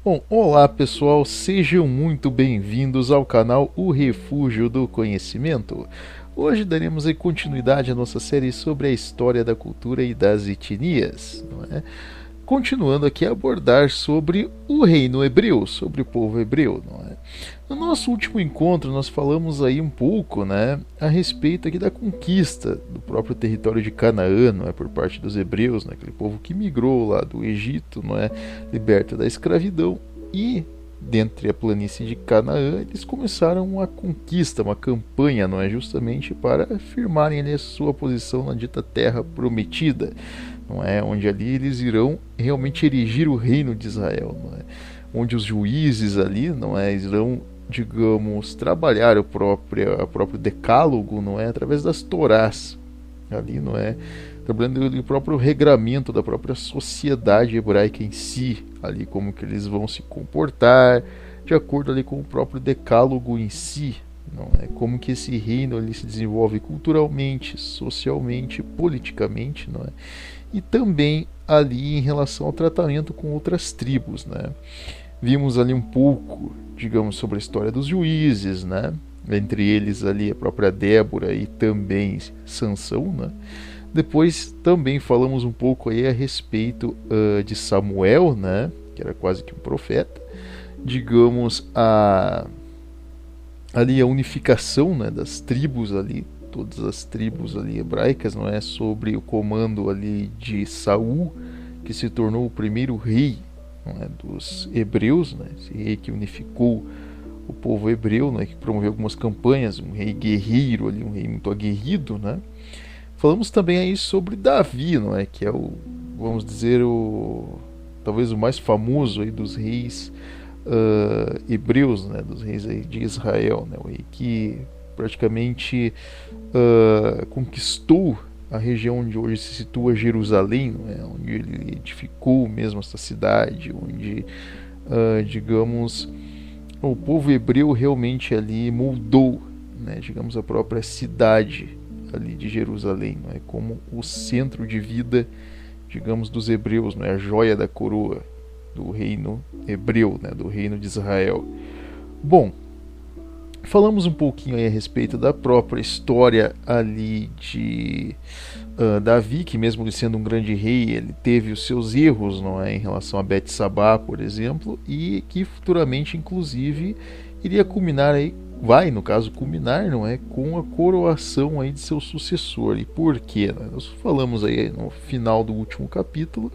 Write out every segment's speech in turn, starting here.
Bom, olá pessoal, sejam muito bem-vindos ao canal O Refúgio do Conhecimento. Hoje daremos continuidade à nossa série sobre a história da cultura e das etnias, não é? Continuando aqui a abordar sobre o reino hebreu, sobre o povo hebreu, não é? No nosso último encontro nós falamos aí um pouco, né, a respeito aqui da conquista do próprio território de Canaã, não é, por parte dos hebreus, né, aquele povo que migrou lá do Egito, não é, liberto da escravidão, e dentre a planície de Canaã eles começaram uma conquista, uma campanha, não é, justamente para firmarem ali a sua posição na dita terra prometida, não é, onde ali eles irão realmente erigir o reino de Israel, não é, onde os juízes ali, não é, irão, digamos, trabalhar o próprio decálogo, não é, através das torás, ali, não é, trabalhando o próprio regramento da própria sociedade hebraica em si, ali como que eles vão se comportar, de acordo ali com o próprio decálogo em si, não é, como que esse reino ali se desenvolve culturalmente, socialmente, politicamente, não é, e também ali em relação ao tratamento com outras tribos, né. Vimos ali um pouco, digamos, sobre a história dos juízes, né? Entre eles ali a própria Débora e também Sansão, né? Depois também falamos um pouco aí a respeito de Samuel, né? Que era quase que um profeta. Digamos, ali a unificação, né, das tribos ali, todas as tribos ali hebraicas, não é, sobre o comando ali de Saul, que se tornou o primeiro rei, não é, dos hebreus, né, esse rei que unificou o povo hebreu, né, que promoveu algumas campanhas, um rei guerreiro ali, um rei muito aguerrido, né. Falamos também aí sobre Davi, não é, que é o, vamos dizer, o talvez o mais famoso aí dos reis hebreus, né, dos reis aí de Israel, né, o rei que praticamente conquistou a região onde hoje se situa Jerusalém, né, onde ele edificou mesmo essa cidade, onde, digamos, o povo hebreu realmente ali moldou, né, digamos, a própria cidade ali de Jerusalém, não é, como o centro de vida, digamos, dos hebreus, não é, a joia da coroa do reino hebreu, né, do reino de Israel. Bom, falamos um pouquinho aí a respeito da própria história ali de Davi, que mesmo ele sendo um grande rei, ele teve os seus erros, não é, em relação a Betsabá, por exemplo, e que futuramente, inclusive, iria culminar aí, vai, no caso, culminar, não é, com a coroação aí de seu sucessor. E por quê? Nós falamos aí no final do último capítulo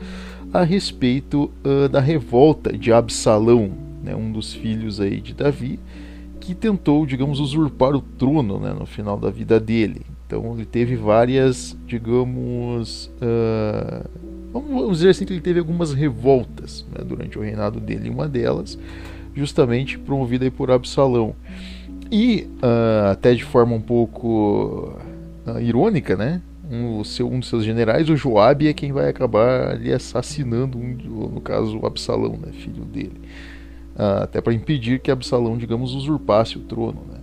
a respeito da revolta de Absalão, né, um dos filhos aí de Davi, que tentou, digamos, usurpar o trono, né, no final da vida dele. Então ele teve várias, digamos, vamos dizer assim, que ele teve algumas revoltas, né, durante o reinado dele. Uma delas, justamente promovida aí por Absalão. E até de forma um pouco irônica, né, um dos seus generais, o Joabe, é quem vai acabar ali assassinando, no caso, o Absalão, né, filho dele. Até para impedir que Absalão, digamos, usurpasse o trono, né?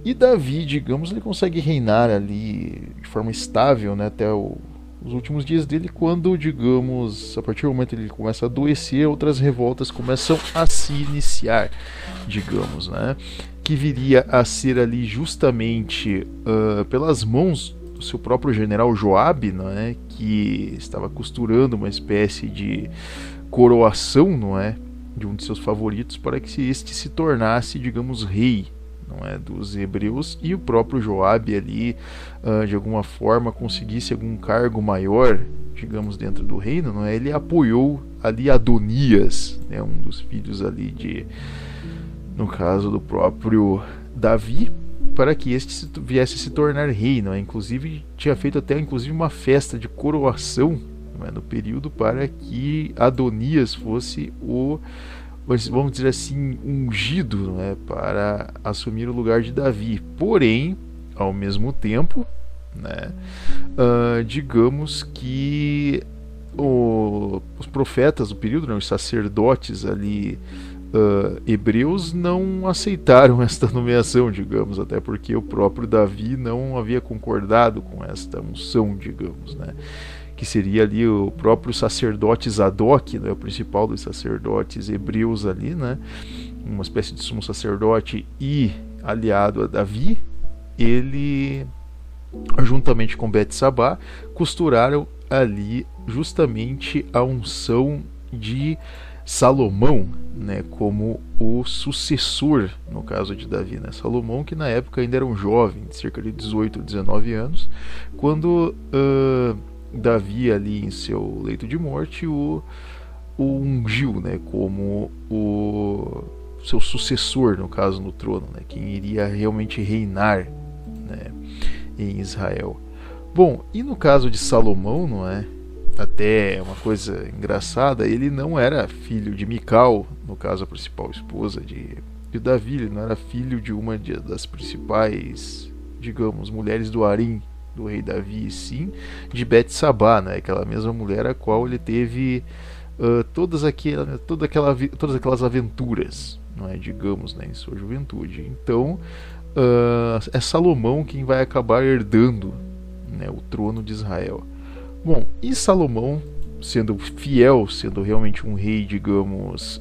E Davi, digamos, ele consegue reinar ali de forma estável, né, até os últimos dias dele, quando, digamos, a partir do momento que ele começa a adoecer, outras revoltas começam a se iniciar, digamos, né, que viria a ser ali justamente pelas mãos do seu próprio general Joabe, né, que estava costurando uma espécie de coroação, não é, de um de seus favoritos, para que este se tornasse, digamos, rei, não é, dos hebreus, e o próprio Joabe ali, de alguma forma, conseguisse algum cargo maior, digamos, dentro do reino, não é, ele apoiou ali Adonias, né, um dos filhos ali de, no caso do próprio Davi, para que este viesse a se tornar rei, não é, inclusive tinha feito até inclusive uma festa de coroação, no período, para que Adonias fosse o, vamos dizer assim, ungido, não é, para assumir o lugar de Davi. Porém, ao mesmo tempo, né, digamos que os profetas do período, né, os sacerdotes ali hebreus, não aceitaram esta nomeação, digamos, até porque o próprio Davi não havia concordado com esta unção, digamos, né, que seria ali o próprio sacerdote Zadok, né, o principal dos sacerdotes hebreus ali, né, uma espécie de sumo sacerdote e aliado a Davi, ele, juntamente com Betsabá, costuraram ali justamente a unção de Salomão, né, como o sucessor, no caso de Davi, né? Salomão, que na época ainda era um jovem, de cerca de 18 ou 19 anos, quando Davi, ali em seu leito de morte, o ungiu, né, como o seu sucessor, no caso, no trono, né, quem iria realmente reinar, né, em Israel. Bom, e no caso de Salomão, não é? Até uma coisa engraçada, ele não era filho de Mical, no caso a principal esposa de Davi, ele não era filho de uma das principais, digamos, mulheres do harém do rei Davi, e sim de Betsabá, né? Aquela mesma mulher a qual ele teve todas aquelas aventuras, não é? Digamos, né, em sua juventude. Então é Salomão quem vai acabar herdando, né, o trono de Israel. Bom, e Salomão, sendo fiel, sendo realmente um rei, digamos,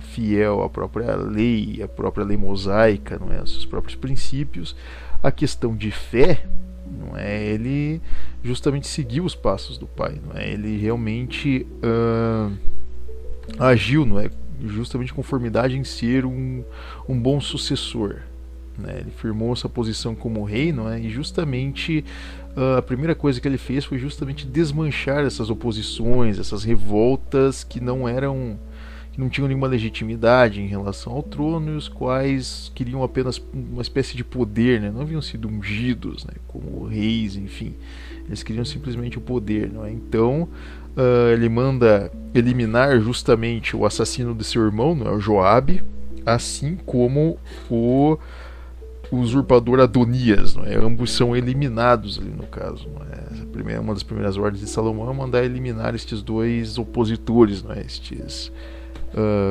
fiel à própria lei mosaica, não é, aos seus próprios princípios, a questão de fé, não é, ele justamente seguiu os passos do pai, não é, ele realmente agiu, não é, justamente em conformidade em ser um bom sucessor, né, ele firmou essa posição como rei, não é, e justamente a primeira coisa que ele fez foi justamente desmanchar essas oposições, essas revoltas que não tinham nenhuma legitimidade em relação ao trono e os quais queriam apenas uma espécie de poder, né? Não haviam sido ungidos, né, como reis, enfim, eles queriam simplesmente o poder, não é? Então ele manda eliminar justamente o assassino de seu irmão, não é, o Joabe, assim como o usurpador Adonias, não é? Ambos são eliminados ali no caso, não é? Uma das primeiras ordens de Salomão é mandar eliminar estes dois opositores, não é? Estes,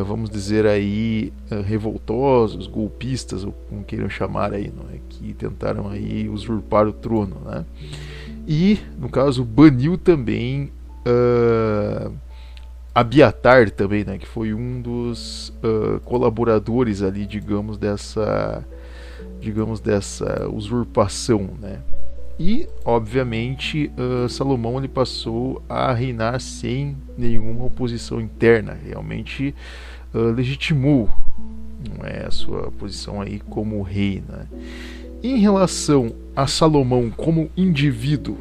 vamos dizer aí, revoltosos, golpistas, ou como queiram chamar aí, não é? Que tentaram aí usurpar o trono, né? E no caso baniu também Abiatar também, né? Que foi um dos colaboradores ali, digamos, dessa usurpação, né? E obviamente Salomão ele passou a reinar sem nenhuma oposição interna, realmente legitimou, não é, a sua posição aí como rei, né? Em relação a Salomão como indivíduo,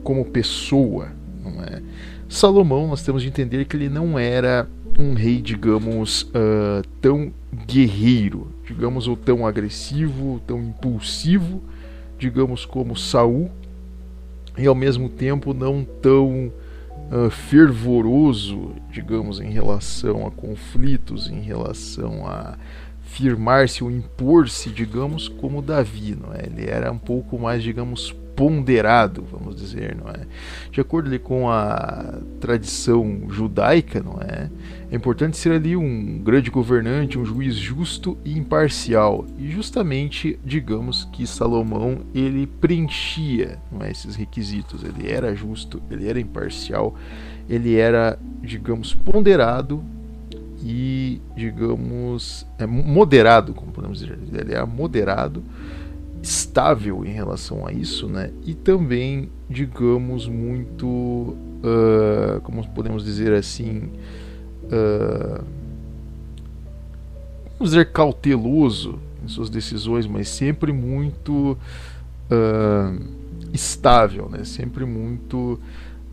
como pessoa, não é? Salomão, nós temos de entender que ele não era um rei, digamos, tão guerreiro, digamos, ou tão agressivo, tão impulsivo, digamos, como Saul, e ao mesmo tempo não tão fervoroso, digamos, em relação a conflitos, em relação a firmar-se ou impor-se, digamos, como Davi, não é? Ele era um pouco mais, digamos, ponderado, vamos dizer, não é? De acordo ali com a tradição judaica, não é? É importante ser ali um grande governante, um juiz justo e imparcial. E justamente, digamos que Salomão ele preenchia, não é, esses requisitos. Ele era justo, ele era imparcial, ele era, digamos, ponderado e, digamos, moderado, como podemos dizer. Ele era moderado, estável em relação a isso, né? E também, digamos, muito, como podemos dizer assim, vamos dizer, cauteloso em suas decisões, mas sempre muito estável, né? Sempre muito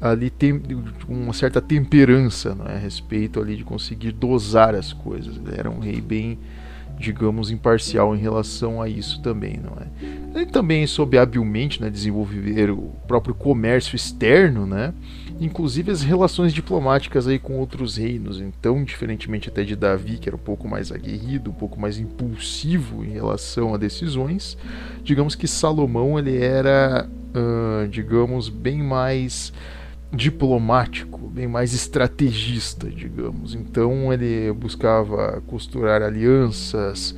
ali tem uma certa temperança, não é? A respeito ali de conseguir dosar as coisas. Ele era um rei bem, digamos, imparcial em relação a isso também, não é? Ele também soube habilmente, né, desenvolver o próprio comércio externo, né? Inclusive as relações diplomáticas aí com outros reinos. Então, diferentemente até de Davi, que era um pouco mais aguerrido, um pouco mais impulsivo em relação a decisões, digamos que Salomão ele era, digamos, bem mais diplomático, bem mais estrategista, digamos. Então ele buscava costurar alianças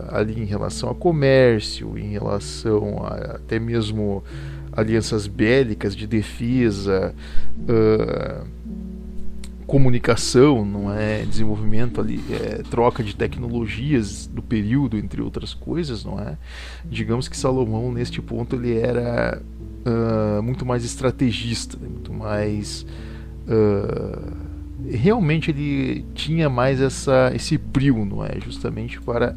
ali em relação a comércio, em relação a, até mesmo alianças bélicas de defesa, comunicação, não é, desenvolvimento ali, troca de tecnologias do período, entre outras coisas, não é? Digamos que Salomão neste ponto ele era muito mais estrategista, né? Muito mais realmente ele tinha mais esse brio, não é? Justamente para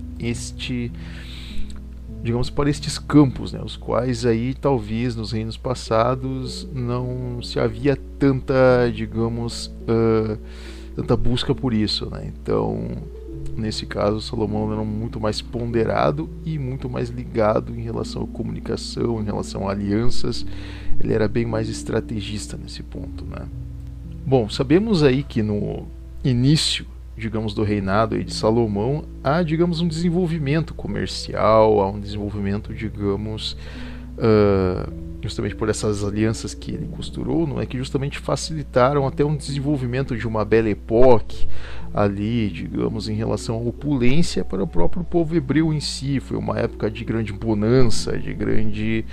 para estes campos, né, os quais aí talvez nos reinos passados não se havia tanta, tanta busca por isso, né? Então, nesse caso, Salomão era muito mais ponderado e muito mais ligado em relação à comunicação, em relação a alianças. Ele era bem mais estrategista nesse ponto, né? Bom, sabemos aí que no início, do reinado aí de Salomão, há, um desenvolvimento comercial, há um desenvolvimento, justamente por essas alianças que ele costurou, não é, que justamente facilitaram até um desenvolvimento de uma Belle Époque ali, em relação à opulência para o próprio povo hebreu em si. Foi uma época de grande bonança, de grande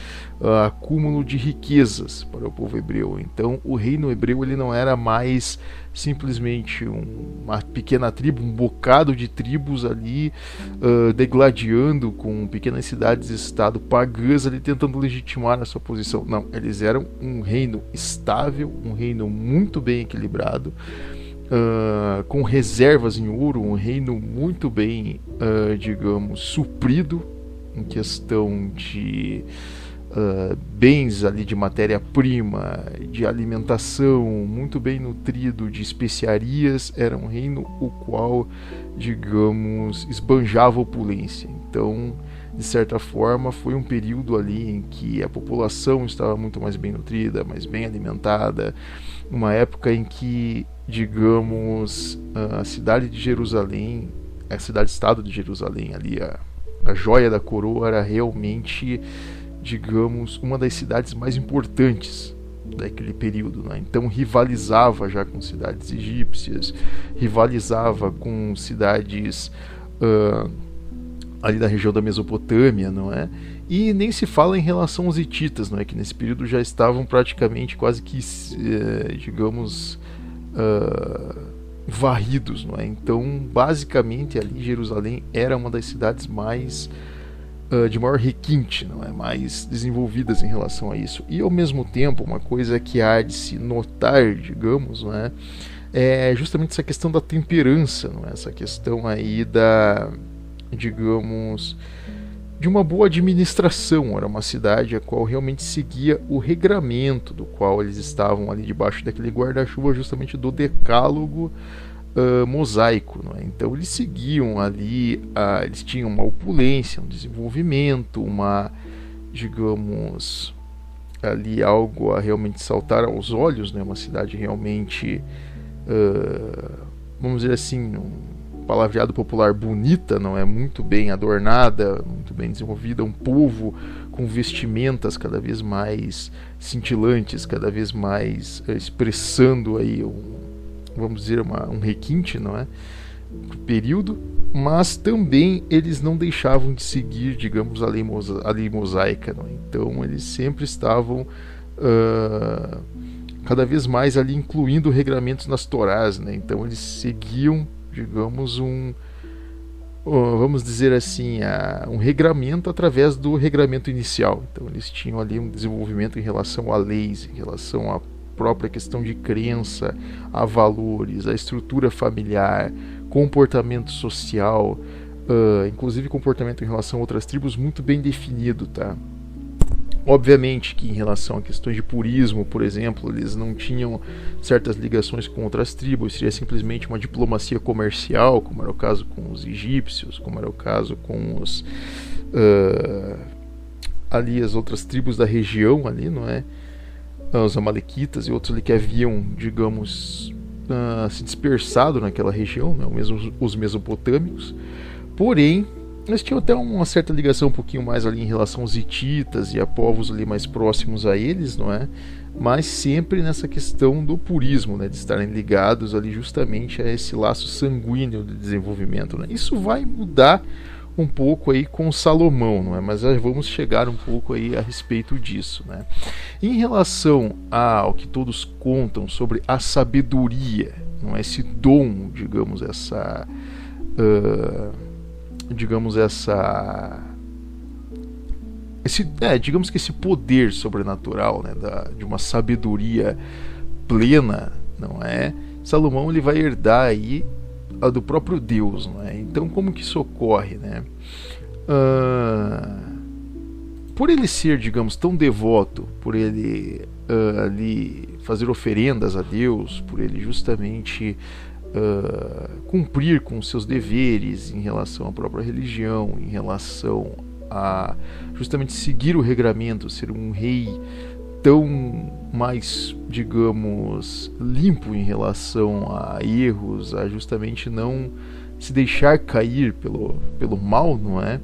acúmulo de riquezas para o povo hebreu. Então o reino hebreu ele não era mais simplesmente uma pequena tribo, um bocado de tribos ali degladiando com pequenas cidades-estado pagãs ali tentando legitimar a sua posição. Não, eles eram um reino estável, um reino muito bem equilibrado, com reservas em ouro, um reino muito bem, suprido em questão de bens ali de matéria-prima, de alimentação, muito bem nutrido de especiarias. Era um reino o qual, esbanjava opulência. Então, de certa forma, foi um período ali em que a população estava muito mais bem nutrida, mais bem alimentada, uma época em que, a cidade de Jerusalém, a cidade-estado de Jerusalém ali, a joia da coroa, era realmente, uma das cidades mais importantes daquele período, né? Então rivalizava já com cidades egípcias, rivalizava com cidades ali da região da Mesopotâmia, não é? E nem se fala em relação aos hititas, não é? Que nesse período já estavam praticamente quase que, varridos, não é? Então, basicamente, ali Jerusalém era uma das cidades mais de maior requinte, não é? Mais desenvolvidas em relação a isso. E ao mesmo tempo, uma coisa que há de se notar, não é? É justamente essa questão da temperança, não é? Essa questão aí da, de uma boa administração. Era uma cidade a qual realmente seguia o regramento do qual eles estavam ali debaixo daquele guarda-chuva, justamente do decálogo mosaico, não é? Então eles seguiam ali, eles tinham uma opulência, um desenvolvimento, uma, ali algo a realmente saltar aos olhos, né? Uma cidade realmente, vamos dizer assim, palavreado popular, bonita, não é? Muito bem adornada, muito bem desenvolvida, um povo com vestimentas cada vez mais cintilantes, cada vez mais expressando aí vamos dizer, um requinte, não é? Do período, mas também eles não deixavam de seguir, a lei mosaica, não é? Então eles sempre estavam cada vez mais ali incluindo regramentos nas Torás, né? Então eles seguiam, vamos dizer assim, um regramento através do regramento inicial. Então eles tinham ali um desenvolvimento em relação a leis, em relação à própria questão de crença, a valores, a estrutura familiar, comportamento social, inclusive comportamento em relação a outras tribos muito bem definido, tá? Obviamente que em relação a questões de purismo, por exemplo, eles não tinham certas ligações com outras tribos, seria simplesmente uma diplomacia comercial, como era o caso com os egípcios, como era o caso com os ali as outras tribos da região ali, não é? Os amalequitas e outros ali que haviam, se dispersado naquela região, né? Mesmo os mesopotâmicos. Porém, eles tinham até uma certa ligação um pouquinho mais ali em relação aos hititas e a povos ali mais próximos a eles, não é? Mas sempre nessa questão do purismo, né? De estarem ligados ali justamente a esse laço sanguíneo de desenvolvimento, né? Isso vai mudar um pouco aí com Salomão, não é? Mas já vamos chegar um pouco aí a respeito disso, né? Em relação ao que todos contam sobre a sabedoria, não é? Esse dom, digamos, digamos que esse poder sobrenatural, né, de uma sabedoria plena, não é? Salomão ele vai herdar aí a do próprio Deus, não é? Então como que isso ocorre, né? Por ele ser, digamos, tão devoto, por ele ali fazer oferendas a Deus, por ele justamente cumprir com seus deveres em relação à própria religião, em relação a justamente seguir o regramento, ser um rei tão mais, digamos, limpo em relação a erros, a justamente não se deixar cair pelo mal, não é?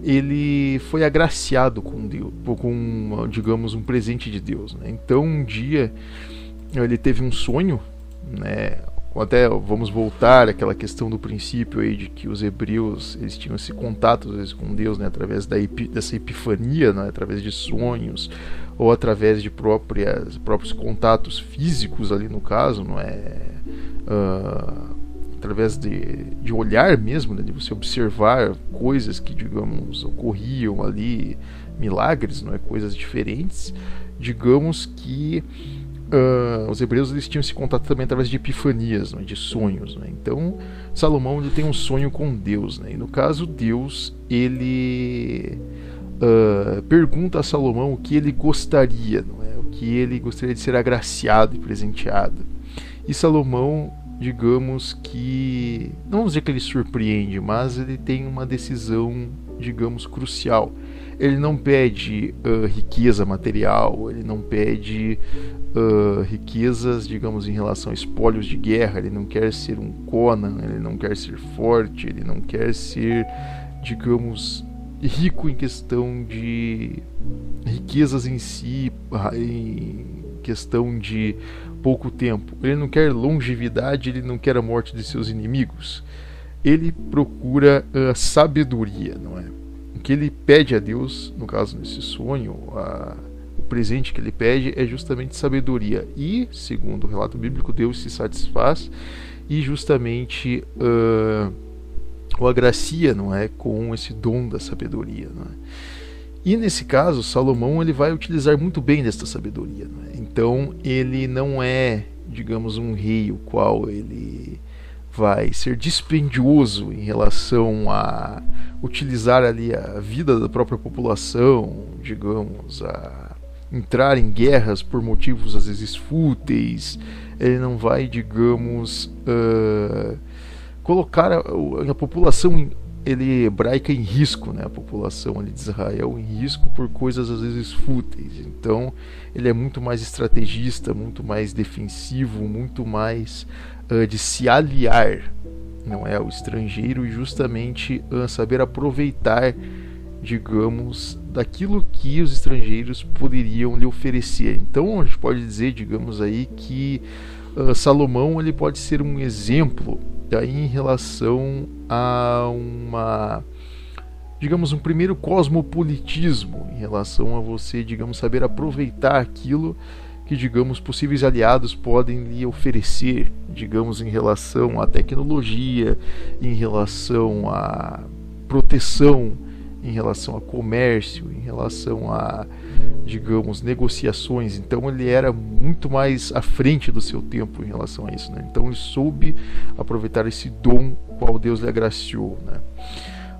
Ele foi agraciado com Deus, com, digamos, um presente de Deus, né? Então um dia ele teve um sonho, né? Até vamos voltar àquela questão do princípio aí de que os hebreus eles tinham esse contato às vezes com Deus, né, através dessa epifania, né, através de sonhos ou através de próprios contatos físicos ali no caso, não é, através de olhar mesmo, né, de você observar coisas que, digamos, ocorriam ali, milagres, não é, coisas diferentes, digamos que os hebreus eles tinham esse contato também através de epifanias, né, de sonhos, né? Então Salomão ele tem um sonho com Deus, né? E no caso Deus ele pergunta a Salomão o que ele gostaria, não é? O que ele gostaria de ser agraciado e presenteado. E Salomão, digamos que não vamos dizer que ele surpreende, mas ele tem uma decisão, digamos, crucial. Ele não pede riqueza material, ele não pede riquezas, digamos, em relação a espólios de guerra, ele não quer ser um Conan, ele não quer ser forte, ele não quer ser, digamos, rico em questão de riquezas em si, em questão de pouco tempo. Ele não quer longevidade, ele não quer a morte de seus inimigos. Ele procura sabedoria, não é? O que ele pede a Deus, no caso nesse sonho, o presente que ele pede é justamente sabedoria. E, segundo o relato bíblico, Deus se satisfaz e justamente o agracia, não é, com esse dom da sabedoria, não é? E nesse caso, Salomão ele vai utilizar muito bem desta sabedoria, não é? Então ele não é, digamos, um rei o qual ele vai ser dispendioso em relação a utilizar ali a vida da própria população, digamos, a entrar em guerras por motivos às vezes fúteis. Ele não vai, digamos, colocar a população hebraica em risco, né? A população ali de Israel em risco por coisas às vezes fúteis. Então ele é muito mais estrategista, muito mais defensivo, muito mais de se aliar, não é, ao estrangeiro, e justamente saber aproveitar, digamos, daquilo que os estrangeiros poderiam lhe oferecer. Então a gente pode dizer, digamos aí, que Salomão ele pode ser um exemplo daí em relação a digamos, um primeiro cosmopolitismo em relação a você, digamos, saber aproveitar aquilo que, digamos, possíveis aliados podem lhe oferecer, digamos, em relação à tecnologia, em relação à proteção, em relação a comércio, em relação a, digamos, negociações. Então ele era muito mais à frente do seu tempo em relação a isso, né? Então ele soube aproveitar esse dom qual Deus lhe agraciou, né?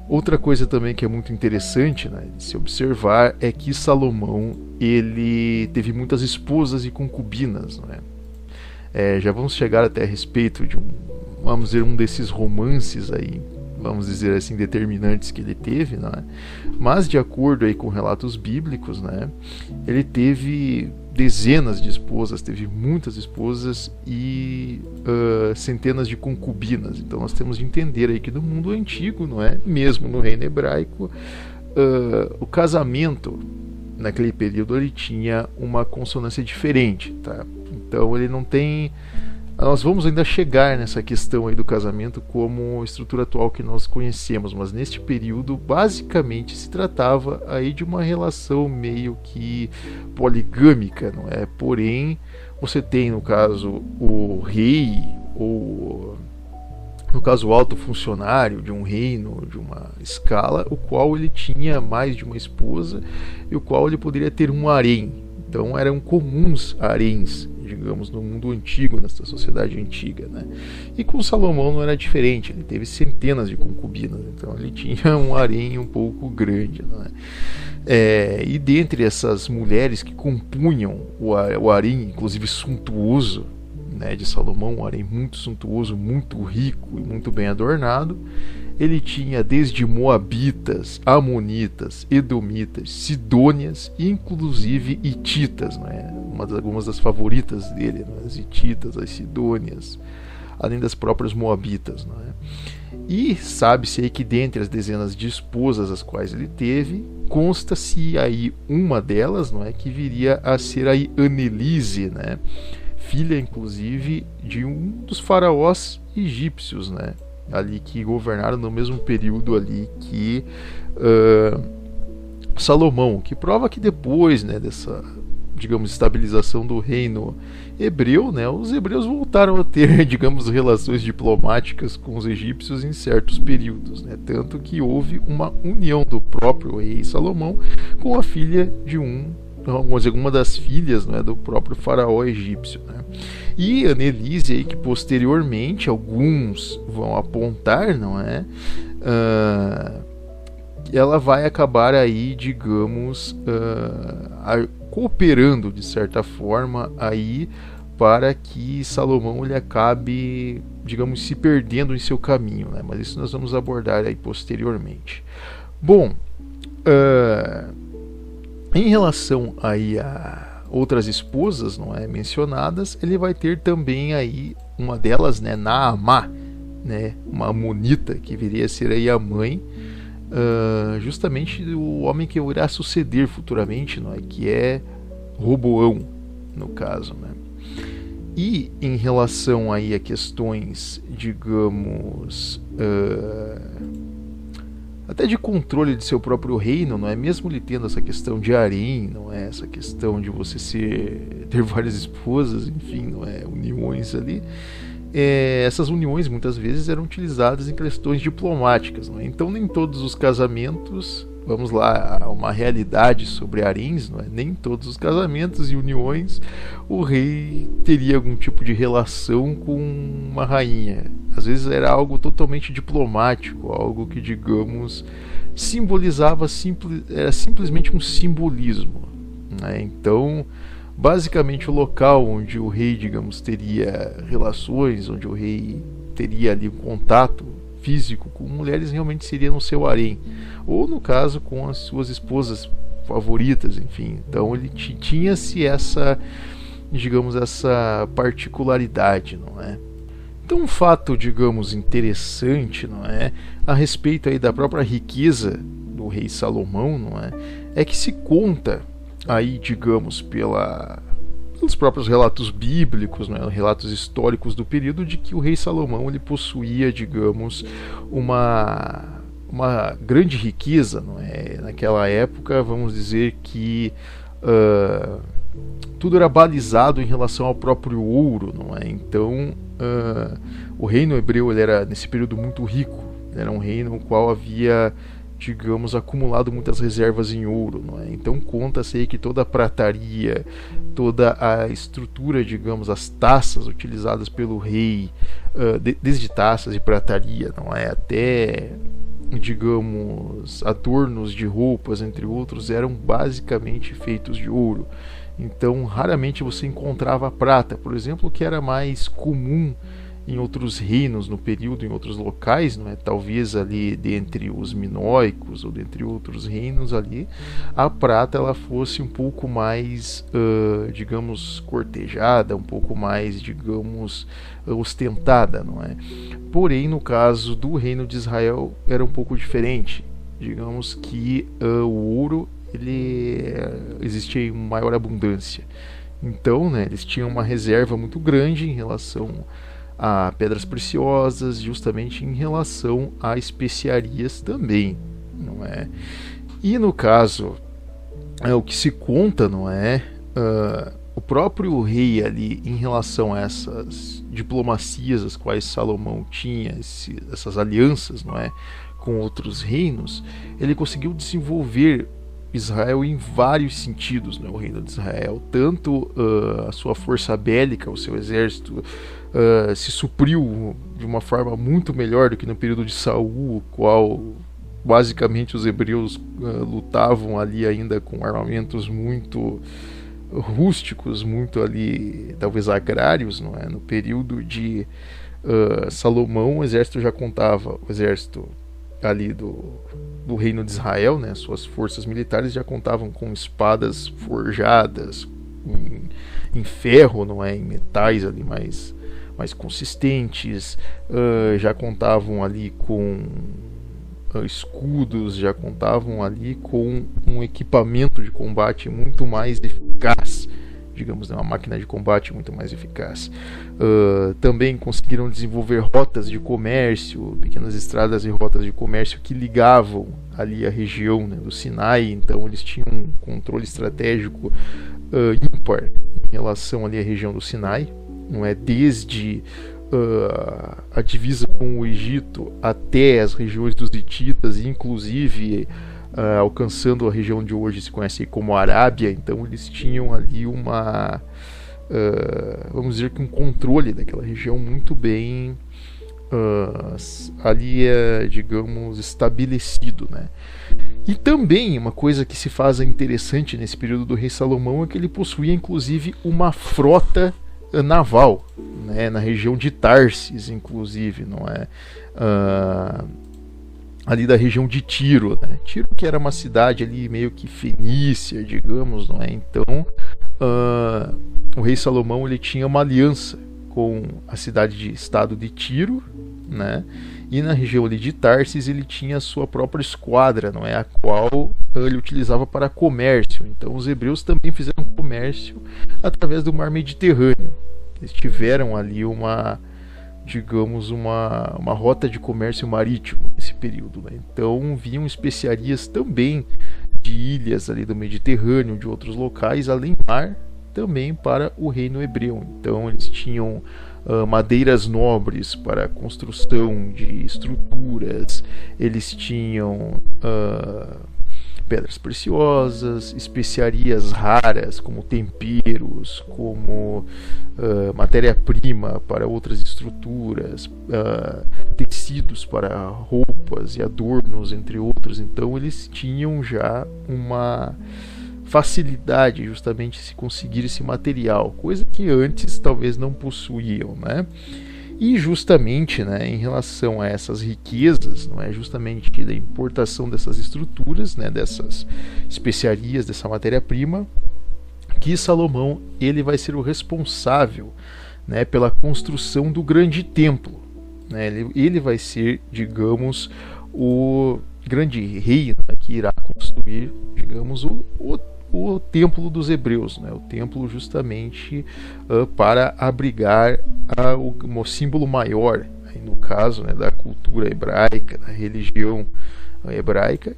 Outra coisa também que é muito interessante, né, de se observar é que Salomão ele teve muitas esposas e concubinas, não é? Já vamos chegar até a respeito de vamos dizer, um desses romances aí, vamos dizer assim, determinantes que ele teve, né? Mas de acordo aí com relatos bíblicos, né, ele teve dezenas de esposas, teve muitas esposas e centenas de concubinas. Então nós temos de entender aí que no mundo antigo, não é, mesmo no reino hebraico, o casamento naquele período ele tinha uma consonância diferente, tá? Então ele não tem Nós vamos ainda chegar nessa questão aí do casamento como estrutura atual que nós conhecemos, mas neste período basicamente se tratava aí de uma relação meio que poligâmica, não é? Porém, você tem no caso o rei ou no caso o alto funcionário de um reino, de uma escala, o qual ele tinha mais de uma esposa e o qual ele poderia ter um harém. Então eram comuns haréns, digamos, no mundo antigo, nessa sociedade antiga, né? E com Salomão não era diferente, ele teve centenas de concubinas, então ele tinha um harém um pouco grande, né? E dentre essas mulheres que compunham o harém, inclusive suntuoso, né, de Salomão, um harém muito suntuoso, muito rico e muito bem adornado, ele tinha desde moabitas, amonitas, edomitas, sidônias e inclusive hititas, né? Algumas das favoritas dele, né? As hititas, as sidônias, além das próprias moabitas, né? E sabe-se aí que dentre as dezenas de esposas as quais ele teve, consta-se aí uma delas, não é, que viria a ser aí Anelise, né? Filha inclusive de um dos faraós egípcios, né? Ali que governaram no mesmo período ali que Salomão, que prova que depois, né, dessa, digamos, estabilização do reino hebreu, né, os hebreus voltaram a ter, digamos, relações diplomáticas com os egípcios em certos períodos, né, tanto que houve uma união do próprio rei Salomão com a filha de uma das filhas, né, do próprio faraó egípcio, né? E Anelise aí, que posteriormente alguns vão apontar, não é, ela vai acabar aí, digamos, cooperando de certa forma aí para que Salomão ele acabe, digamos, se perdendo em seu caminho, né? Mas isso nós vamos abordar aí posteriormente. Bom, em relação aí a outras esposas, não é, mencionadas, ele vai ter também aí uma delas, né, Naamá, né, uma amonita que viria a ser aí a mãe, justamente do homem que irá suceder futuramente, não é, que é Roboão, no caso, né. E em relação aí a questões, digamos, até de controle de seu próprio reino, não é? Mesmo ele tendo essa questão de harém, não é? Essa questão de você ter várias esposas, enfim, não é? Uniões ali. Essas uniões muitas vezes eram utilizadas em questões diplomáticas, não é? Então nem todos os casamentos, vamos lá, há uma realidade sobre haréns, não é? Nem todos os casamentos e uniões o rei teria algum tipo de relação com uma rainha. Às vezes era algo totalmente diplomático, algo que, digamos, simbolizava, era simplesmente um simbolismo, né? Então, basicamente o local onde o rei, digamos, teria relações, onde o rei teria ali um contato físico com mulheres, realmente seria no seu harém, ou no caso com as suas esposas favoritas, enfim. Então ele tinha-se essa, digamos, essa particularidade, não é? Então um fato, digamos, interessante, não é, a respeito aí da própria riqueza do rei Salomão, não é que se conta aí, digamos, pelos próprios relatos bíblicos, né, relatos históricos do período, de que o rei Salomão ele possuía, digamos, uma grande riqueza, não é? Naquela época, vamos dizer que tudo era balizado em relação ao próprio ouro, não é? Então o reino hebreu ele era nesse período muito rico, era um reino no qual havia, digamos, acumulado muitas reservas em ouro, não é? Então conta-se aí que toda a prataria, toda a estrutura, digamos, as taças utilizadas pelo rei, desde taças de prataria, não é, até, digamos, adornos de roupas, entre outros, eram basicamente feitos de ouro. Então raramente você encontrava prata, por exemplo, que era mais comum em outros reinos no período, em outros locais, não é? Talvez ali dentre os minoicos ou dentre outros reinos ali, a prata ela fosse um pouco mais, digamos, cortejada, um pouco mais, digamos, ostentada, não é? Porém, no caso do reino de Israel era um pouco diferente. Digamos que o ouro ele existia em maior abundância. Então, né, eles tinham uma reserva muito grande em relação a pedras preciosas, justamente em relação a especiarias também, não é? E no caso, o que se conta, não é? O próprio rei ali, em relação a essas diplomacias as quais Salomão tinha, essas alianças, não é, com outros reinos, ele conseguiu desenvolver Israel em vários sentidos, né, o reino de Israel, tanto a sua força bélica, o seu exército se supriu de uma forma muito melhor do que no período de Saul, o qual basicamente os hebreus lutavam ali ainda com armamentos muito rústicos, muito ali talvez agrários, não é? No período de Salomão, o exército já contava, o exército ali do reino de Israel, né? Suas forças militares já contavam com espadas forjadas em ferro, não é? Em metais ali mais consistentes, já contavam ali com escudos, já contavam ali com um equipamento de combate muito mais eficaz, digamos, uma máquina de combate muito mais eficaz. Também conseguiram desenvolver rotas de comércio, pequenas estradas e rotas de comércio que ligavam ali a região, né, do Sinai. Então eles tinham um controle estratégico ímpar em relação ali à região do Sinai, não é? Desde a divisa com o Egito até as regiões dos hititas, inclusive alcançando a região de hoje se conhece como Arábia. Então eles tinham ali vamos dizer que um controle daquela região muito bem ali digamos, estabelecido, né? E também uma coisa que se faz interessante nesse período do rei Salomão é que ele possuía inclusive uma frota naval, né, na região de Tarsis, inclusive, não é? Ali da região de Tiro, né? Tiro, que era uma cidade ali meio que fenícia, digamos, não é? Então, o rei Salomão ele tinha uma aliança com a cidade de estado de Tiro, né? E na região ali de Tarsis ele tinha a sua própria esquadra, não é? A qual ele utilizava para comércio. Então os hebreus também fizeram comércio através do mar Mediterrâneo. Eles tiveram ali digamos, uma rota de comércio marítimo nesse período, né? Então vinham especiarias também de ilhas ali do Mediterrâneo, de outros locais, além do mar, também para o reino hebreu. Então eles tinham madeiras nobres para a construção de estruturas, eles tinham pedras preciosas, especiarias raras como temperos, como matéria-prima para outras estruturas, tecidos para roupas e adornos, entre outros. Então eles tinham já uma facilidade justamente de se conseguir esse material, coisa que antes talvez não possuíam, né? E justamente, né, em relação a essas riquezas, não é, justamente da importação dessas estruturas, né, dessas especiarias, dessa matéria-prima, que Salomão ele vai ser o responsável, né, pela construção do grande templo, né? Ele vai ser, digamos, o grande rei, né, que irá construir, digamos, o templo dos hebreus, né? O templo justamente para abrigar o símbolo maior, aí no caso, né, da cultura hebraica, da religião hebraica,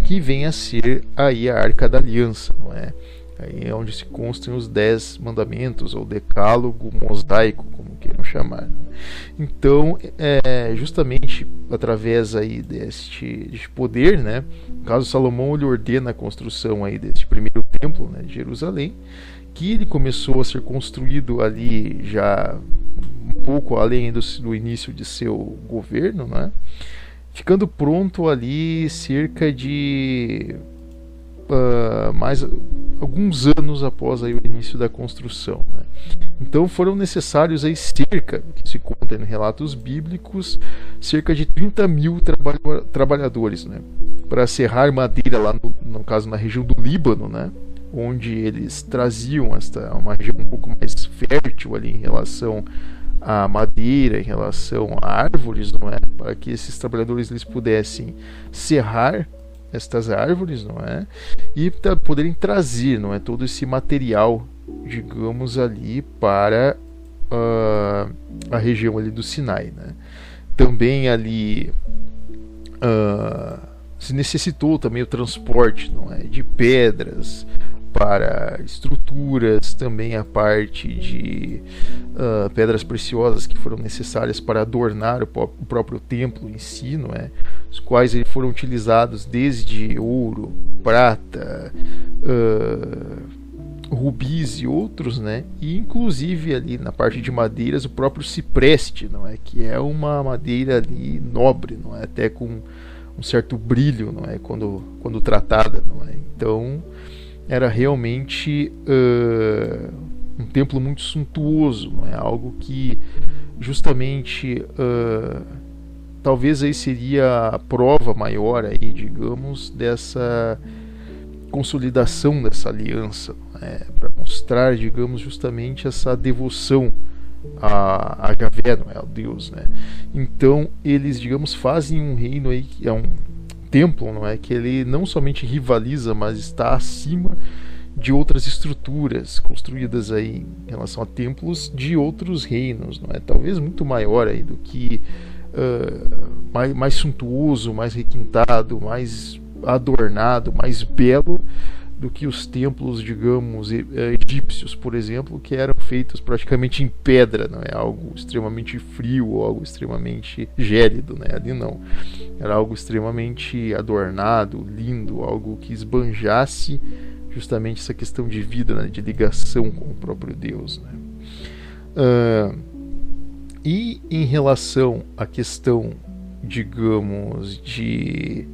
que vem a ser aí a Arca da Aliança, não é? Aí é onde se constam os 10 mandamentos, ou decálogo mosaico, como queiram chamar. Então, justamente através aí deste poder, né, no caso Salomão ele ordena a construção aí deste primeiro templo, né, de Jerusalém, que ele começou a ser construído ali já um pouco além do início de seu governo, né, ficando pronto ali cerca de mais alguns anos após aí o início da construção, né? Então foram necessários aí cerca, que se conta em relatos bíblicos, cerca de 30 mil trabalhadores, né, para serrar madeira lá no caso na região do Líbano, né, onde eles traziam uma região um pouco mais fértil ali em relação à madeira, em relação a árvores, não é, para que esses trabalhadores eles pudessem serrar estas árvores, não é, e poderem trazer, não é, todo esse material digamos, ali para a região ali do Sinai, né? Também ali se necessitou também o transporte, não é, de pedras para estruturas, também a parte de pedras preciosas que foram necessárias para adornar o próprio templo em si, não é? Os quais foram utilizados desde ouro, prata, rubis e outros, né? E inclusive ali na parte de madeiras o próprio cipreste, não é? Que é uma madeira ali nobre, não é? Até com um certo brilho, não é? Quando tratada, não é? Então era realmente um templo muito suntuoso, não é? Algo que justamente talvez aí seria a prova maior aí, digamos, dessa consolidação dessa aliança, né, para mostrar, digamos, justamente essa devoção a Javé, não é, ao Deus, né? Então eles, digamos, fazem um reino aí que é um templo, não é, que ele não somente rivaliza, mas está acima de outras estruturas construídas aí em relação a templos de outros reinos, não é? Talvez muito maior aí do que mais suntuoso, mais requintado, mais adornado, mais belo do que os templos, digamos, egípcios, por exemplo, que eram feitos praticamente em pedra, não é? Algo extremamente frio ou algo extremamente gélido, né? Ali não. Era algo extremamente adornado, lindo, algo que esbanjasse justamente essa questão de vida, né? De ligação com o próprio Deus, né? E em relação à questão, digamos, de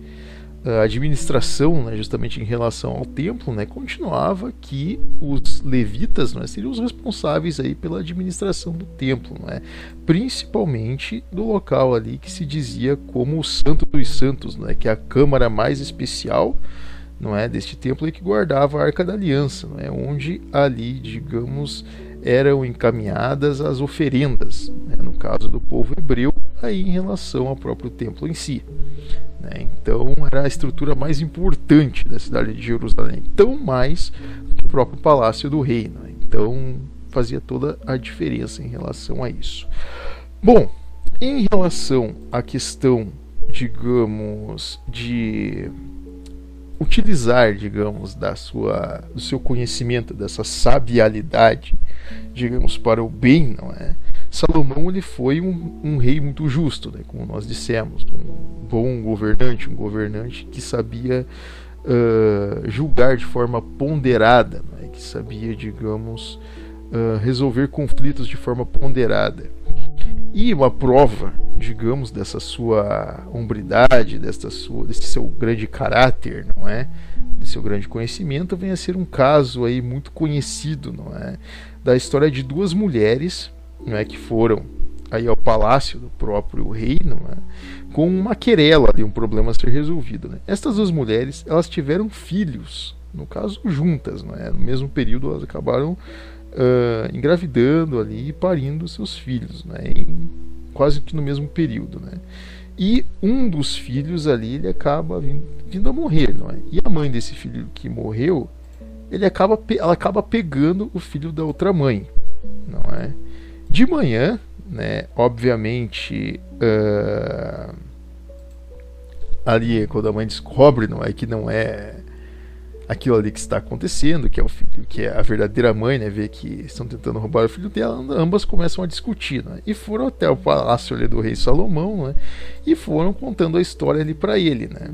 administração, né, justamente em relação ao templo, né, continuava que os levitas, né, seriam os responsáveis aí pela administração do templo, né, principalmente do local ali que se dizia como o Santo dos Santos, né, que é a câmara mais especial, não é, deste templo e que guardava a Arca da Aliança, não é, onde ali, digamos, eram encaminhadas as oferendas, né, no caso do povo hebreu, aí em relação ao próprio templo em si. Né? Então era a estrutura mais importante da cidade de Jerusalém, tão mais do que o próprio palácio do rei. Né? Então fazia toda a diferença em relação a isso. Bom, em relação à questão, digamos, de utilizar, digamos, do seu conhecimento, dessa sabialidade, digamos, para o bem, não é? Salomão ele foi um rei muito justo, né, como nós dissemos, um bom governante, um governante que sabia julgar de forma ponderada, né, que sabia, digamos, resolver conflitos de forma ponderada. E uma prova, digamos, dessa sua hombridade, desse seu grande caráter, não é? Desse seu grande conhecimento, vem a ser um caso aí muito conhecido, não é? Da história de duas mulheres, não é, que foram aí ao palácio do próprio rei, não é, com uma querela de um problema a ser resolvido, né? Estas duas mulheres, elas tiveram filhos, no caso juntas, não é? No mesmo período elas acabaram engravidando ali e parindo seus filhos, né? Quase que no mesmo período, né? E um dos filhos ali ele acaba vindo a morrer, não é? E a mãe desse filho que morreu, ela acaba pegando o filho da outra mãe, não é? De manhã, né, obviamente, ali quando a mãe descobre, não é, que não é aquilo ali que está acontecendo, que é o filho, que é a verdadeira mãe, né, vê que estão tentando roubar o filho dela, ambas começam a discutir, né, e foram até o palácio ali do rei Salomão, né, e foram contando a história ali para ele, né.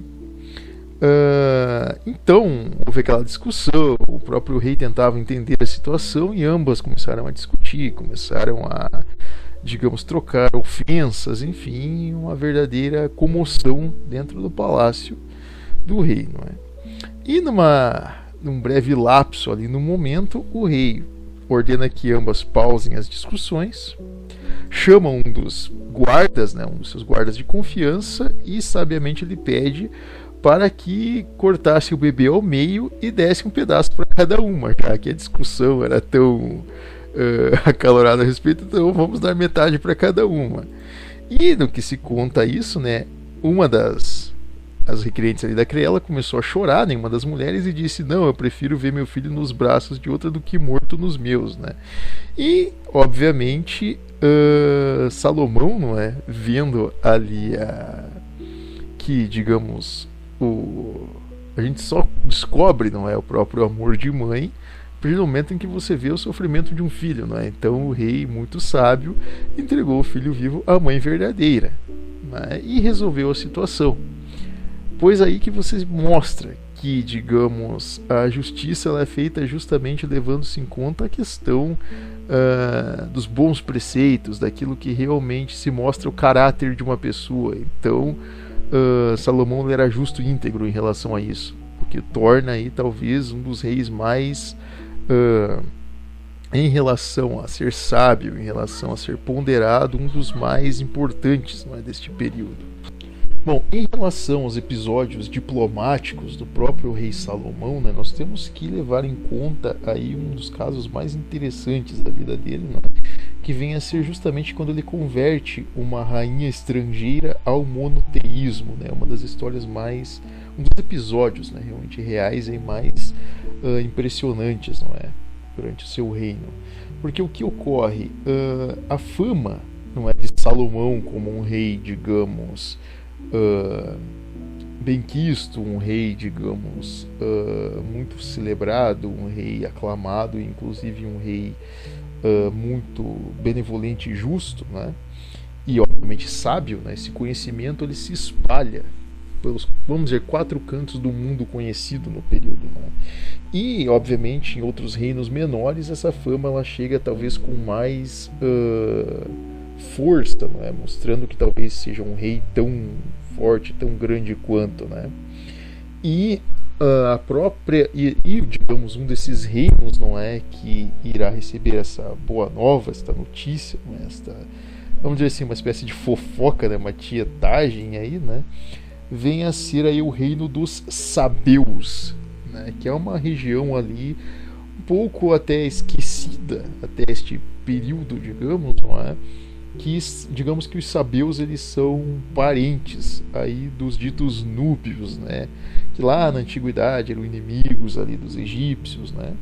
Então houve aquela discussão, o próprio rei tentava entender a situação e ambas começaram a discutir, começaram a, digamos, trocar ofensas, enfim, uma verdadeira comoção dentro do palácio do rei, não é? E num breve lapso ali no momento, o rei ordena que ambas pausem as discussões, chama um dos guardas, né, um dos seus guardas de confiança, e sabiamente lhe pede para que cortasse o bebê ao meio e desse um pedaço para cada uma, já que a discussão era tão acalorada a respeito, então vamos dar metade para cada uma. E no que se conta isso, né, uma das as requerentes ali da Creela começou a chorar, nenhuma das mulheres, e disse: não, eu prefiro ver meu filho nos braços de outra do que morto nos meus, né? E, obviamente, Salomão, não é? Vendo ali que, digamos, a gente só descobre, não é, o próprio amor de mãe a partir do momento em que você vê o sofrimento de um filho, não é? Então o rei, muito sábio, entregou o filho vivo à mãe verdadeira, né? E resolveu a situação. Pois aí que você mostra que, digamos, a justiça ela é feita justamente levando-se em conta a questão dos bons preceitos, daquilo que realmente se mostra o caráter de uma pessoa. Então, Salomão era justo e íntegro em relação a isso, o que torna aí talvez um dos reis mais, em relação a ser sábio, em relação a ser ponderado, um dos mais importantes, não é, deste período. Bom, em relação aos episódios diplomáticos do próprio rei Salomão, né, nós temos que levar em conta aí um dos casos mais interessantes da vida dele, né, que vem a ser justamente quando ele converte uma rainha estrangeira ao monoteísmo, né, uma das histórias mais, um dos episódios, né, realmente reais e mais impressionantes, não é, durante o seu reino. Porque o que ocorre, a fama, não é, de Salomão como um rei, digamos, benquisto, um rei, digamos, muito celebrado, um rei aclamado, inclusive um rei muito benevolente e justo, né? E obviamente sábio, né? Esse conhecimento ele se espalha pelos, vamos dizer, 4 cantos do mundo conhecido no período, né? E obviamente em outros reinos menores essa fama ela chega talvez com mais força, não é? Mostrando que talvez seja um rei tão forte, tão grande quanto, né? E a própria digamos um desses reinos, não é, que irá receber essa boa nova, esta notícia, não é? Esta, vamos dizer assim, uma espécie de fofoca, né? Uma tietagem aí, né? Vem a ser aí o reino dos Sabeus, né? Que é uma região ali um pouco até esquecida até este período, digamos, não é? Que digamos que os sabeus eles são parentes aí dos ditos núbios, né? Que lá na antiguidade eram inimigos ali dos egípcios, né?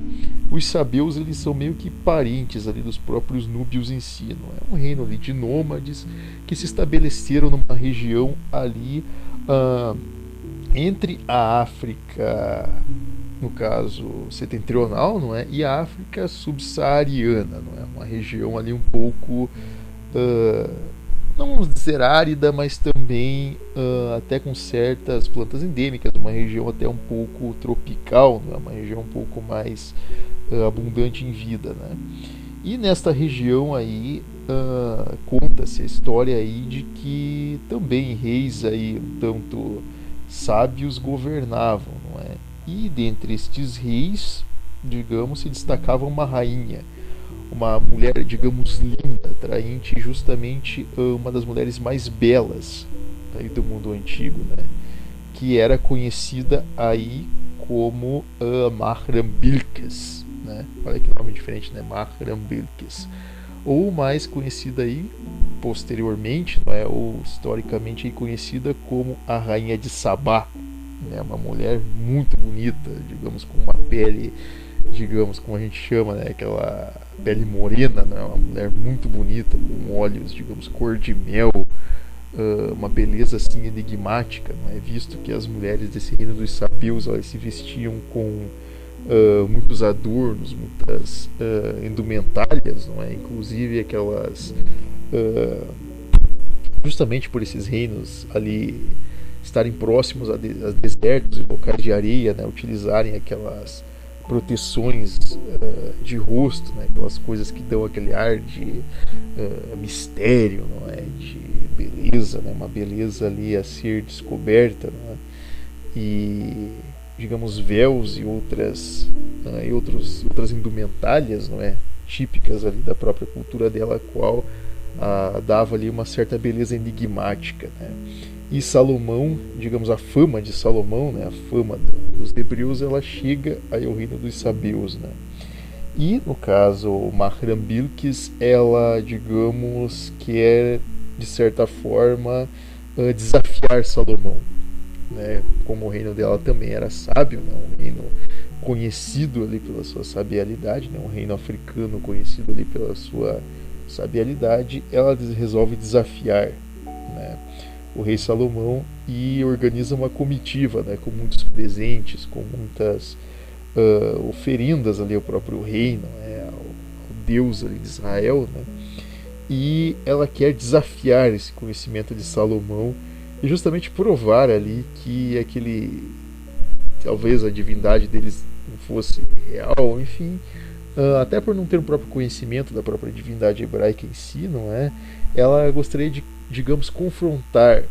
Os sabeus eles são meio que parentes ali dos próprios núbios em si, não é? Um reino ali de nômades que se estabeleceram numa região ali entre a África, no caso setentrional, não é? E a África subsaariana, não é? Uma região ali um pouco não vamos dizer árida, mas também até com certas plantas endêmicas, uma região até um pouco tropical, né? Uma região um pouco mais abundante em vida, né? E nesta região aí conta-se a história aí de que também reis aí um tanto sábios governavam, não é? E dentre estes reis, digamos, se destacava uma rainha, uma mulher, digamos, linda, atraente, justamente uma das mulheres mais belas aí do mundo antigo, né? Que era conhecida aí como Mahram Bilqis, né? Olha que nome diferente, né? Mahram Bilqis, ou mais conhecida aí posteriormente, não é? Ou historicamente aí conhecida como a Rainha de Sabá, né? Uma mulher muito bonita, digamos, com uma pele, digamos, como a gente chama, né? Aquela pele morena, né? Uma mulher muito bonita, com olhos, digamos, cor de mel, uma beleza assim enigmática, não é? Visto que as mulheres desse reino dos sabeus elas se vestiam com muitos adornos, muitas indumentárias, não é? Inclusive aquelas justamente por esses reinos ali estarem próximos a desertos e locais de areia, né? Utilizarem aquelas proteções de rosto, né? Aquelas coisas que dão aquele ar de mistério, não é? De beleza, né? Uma beleza ali a ser descoberta, não é? E digamos véus e outras indumentárias, não é? Típicas ali da própria cultura dela, a qual dava ali uma certa beleza enigmática, né? E Salomão, digamos, a fama de Salomão, né, a fama dos hebreus, ela chega aí ao reino dos sabeus, né? E, no caso, Mahram Bilqis, ela, digamos, quer, de certa forma, desafiar Salomão. né, como o reino dela também era sábio, né, um reino conhecido ali pela sua sabialidade, né, um reino africano conhecido ali pela sua sabialidade, ela resolve desafiar, né, o rei Salomão e organiza uma comitiva, né, com muitos presentes, com muitas oferendas ali ao próprio reino, né, ao Deus ali de Israel, né, e ela quer desafiar esse conhecimento de Salomão e justamente provar ali que aquele, talvez a divindade deles não fosse real, enfim, até por não ter o próprio conhecimento da própria divindade hebraica em si, não é? Ela gostaria de, digamos, confrontar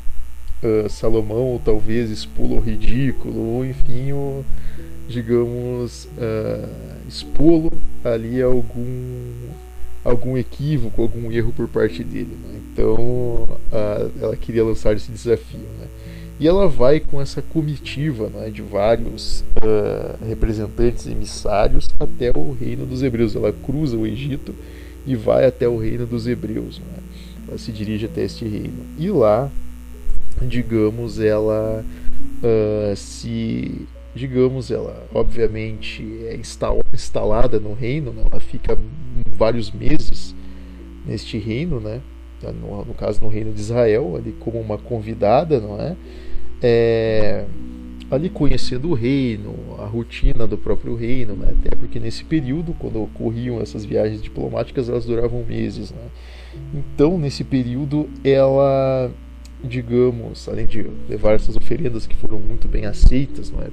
Salomão, ou talvez expô-lo ao ridículo, ou enfim, digamos, expô-lo ali a algum equívoco, algum erro por parte dele, né? Então ela queria lançar esse desafio, né? E ela vai com essa comitiva, né, de vários representantes emissários até o reino dos hebreus. Ela cruza o Egito e vai até o reino dos hebreus, né? Ela se dirige até este reino e lá, digamos, ela ela obviamente é instalada no reino, né? Ela fica vários meses neste reino, né? No caso no reino de Israel, ali como uma convidada, não é? Ali conhecendo o reino, a rotina do próprio reino, né? Até porque nesse período, quando ocorriam essas viagens diplomáticas, elas duravam meses, né? Então, nesse período, ela, digamos, além de levar essas oferendas que foram muito bem aceitas, não é,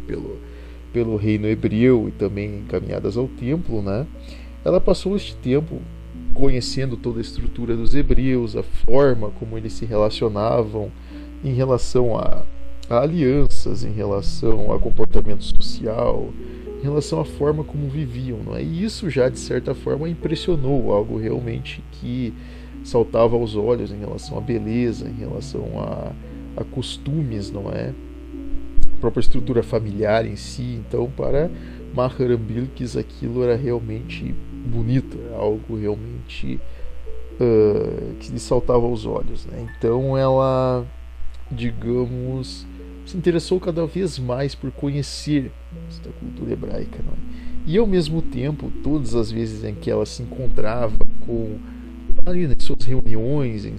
pelo reino hebreu e também encaminhadas ao templo, né, ela passou este tempo conhecendo toda a estrutura dos hebreus, a forma como eles se relacionavam em relação a alianças, em relação a comportamento social, em relação à forma como viviam, não é? E isso já de certa forma impressionou, algo realmente que saltava aos olhos em relação à beleza, em relação a costumes, não é? A própria estrutura familiar em si. Então, para Maharam Bilquis, aquilo era realmente bonito, era algo realmente que lhe saltava aos olhos, né? Então, ela, digamos, se interessou cada vez mais por conhecer esta cultura hebraica, não é? E ao mesmo tempo, todas as vezes em que ela se encontrava com ali nas suas reuniões, em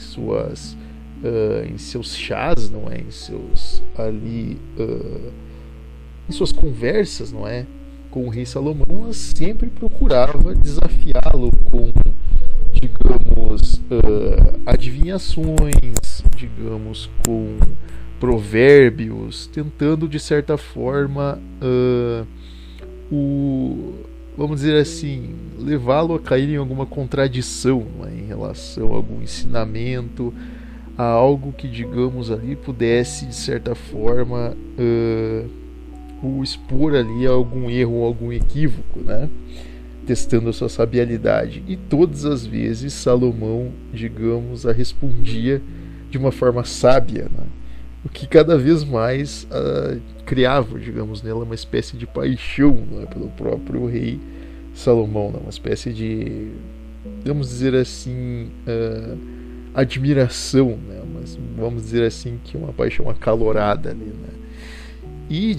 seus chás, não é, em suas conversas, não é, com o rei Salomão, ela sempre procurava desafiá-lo com, digamos, adivinhações, digamos, com provérbios, tentando de certa forma vamos dizer assim, levá-lo a cair em alguma contradição, né, em relação a algum ensinamento, a algo que, digamos, ali pudesse, de certa forma, o expor ali a algum erro ou algum equívoco, né, testando a sua sabialidade. E todas as vezes Salomão, digamos, a respondia de uma forma sábia, né, o que cada vez mais criava, digamos, nela uma espécie de paixão, né, pelo próprio rei Salomão, né, uma espécie de, vamos dizer assim, admiração, né, mas vamos dizer assim que uma paixão acalorada ali, né. E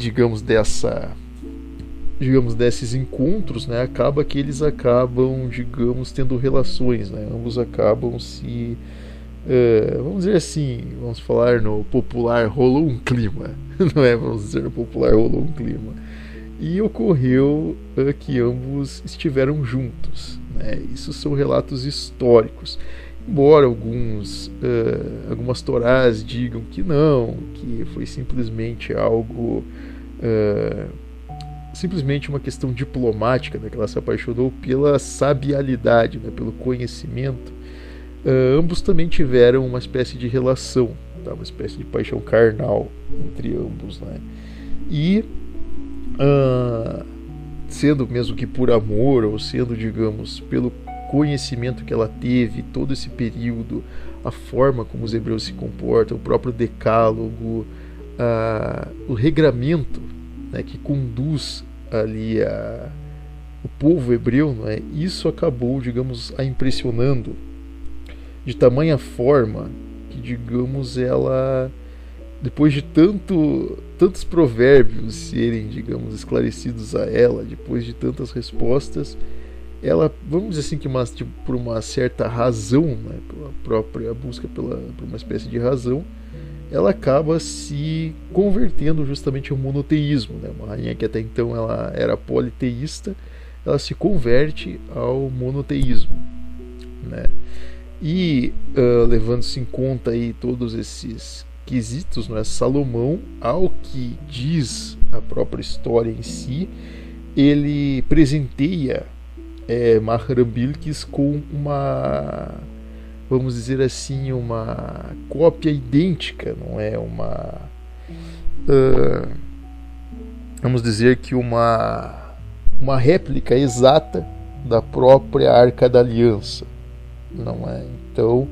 desses encontros, né, acaba que eles acabam, digamos, tendo relações, né, ambos acabam se vamos dizer assim, vamos falar no popular, rolou um clima, não é? Vamos dizer no popular, rolou um clima. E ocorreu que ambos estiveram juntos, né? Isso são relatos históricos. Embora algumas torás digam que não, que foi simplesmente algo, simplesmente uma questão diplomática, né? Que ela se apaixonou pela sabialidade, né? Pelo conhecimento. Ambos também tiveram uma espécie de relação, tá? Uma espécie de paixão carnal entre ambos, né? E sendo mesmo que por amor, ou sendo, digamos, pelo conhecimento que ela teve todo esse período, a forma como os hebreus se comportam, o próprio decálogo, o regramento, né, que conduz ali o povo hebreu, não é? Isso acabou, digamos, a impressionando de tamanha forma que, digamos, ela depois de tantos provérbios serem, digamos, esclarecidos a ela, depois de tantas respostas, ela, vamos dizer assim, que por uma certa razão, né, pela própria busca por uma espécie de razão, ela acaba se convertendo justamente ao monoteísmo, né? Uma rainha que até então ela era politeísta, ela se converte ao monoteísmo, né? E levando-se em conta aí todos esses quesitos, né, Salomão, ao que diz a própria história em si, ele presenteia Mahrambilkis com uma, vamos dizer assim, uma cópia idêntica, não é vamos dizer que uma réplica exata da própria Arca da Aliança, não é? Então,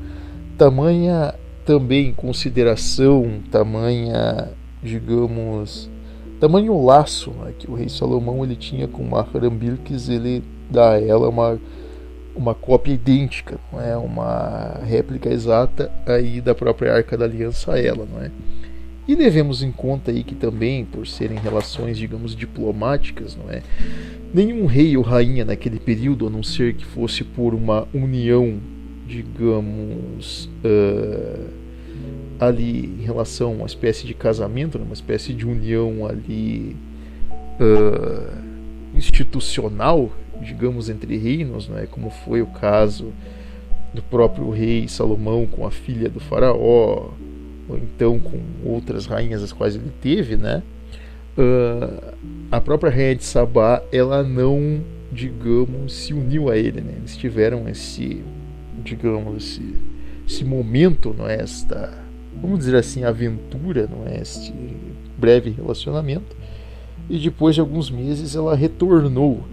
tamanha também consideração, tamanho laço, né, que o rei Salomão ele tinha com Mahrambilkis, ele dá a ela uma cópia idêntica, não é? Uma réplica exata aí da própria Arca da Aliança a ela, não é? E devemos em conta aí que também, por serem relações, digamos, diplomáticas, não é? Nenhum rei ou rainha naquele período, a não ser que fosse por uma união, digamos, ali em relação a uma espécie de casamento, né? Uma espécie de união ali institucional, digamos, entre reinos, não é? Como foi o caso do próprio rei Salomão com a filha do faraó, ou então com outras rainhas as quais ele teve, né? A própria rainha de Sabá, ela não, digamos, se uniu a ele, né? Eles tiveram esse momento, não é? Vamos dizer assim, aventura, não é? Este breve relacionamento, e depois de alguns meses ela retornou,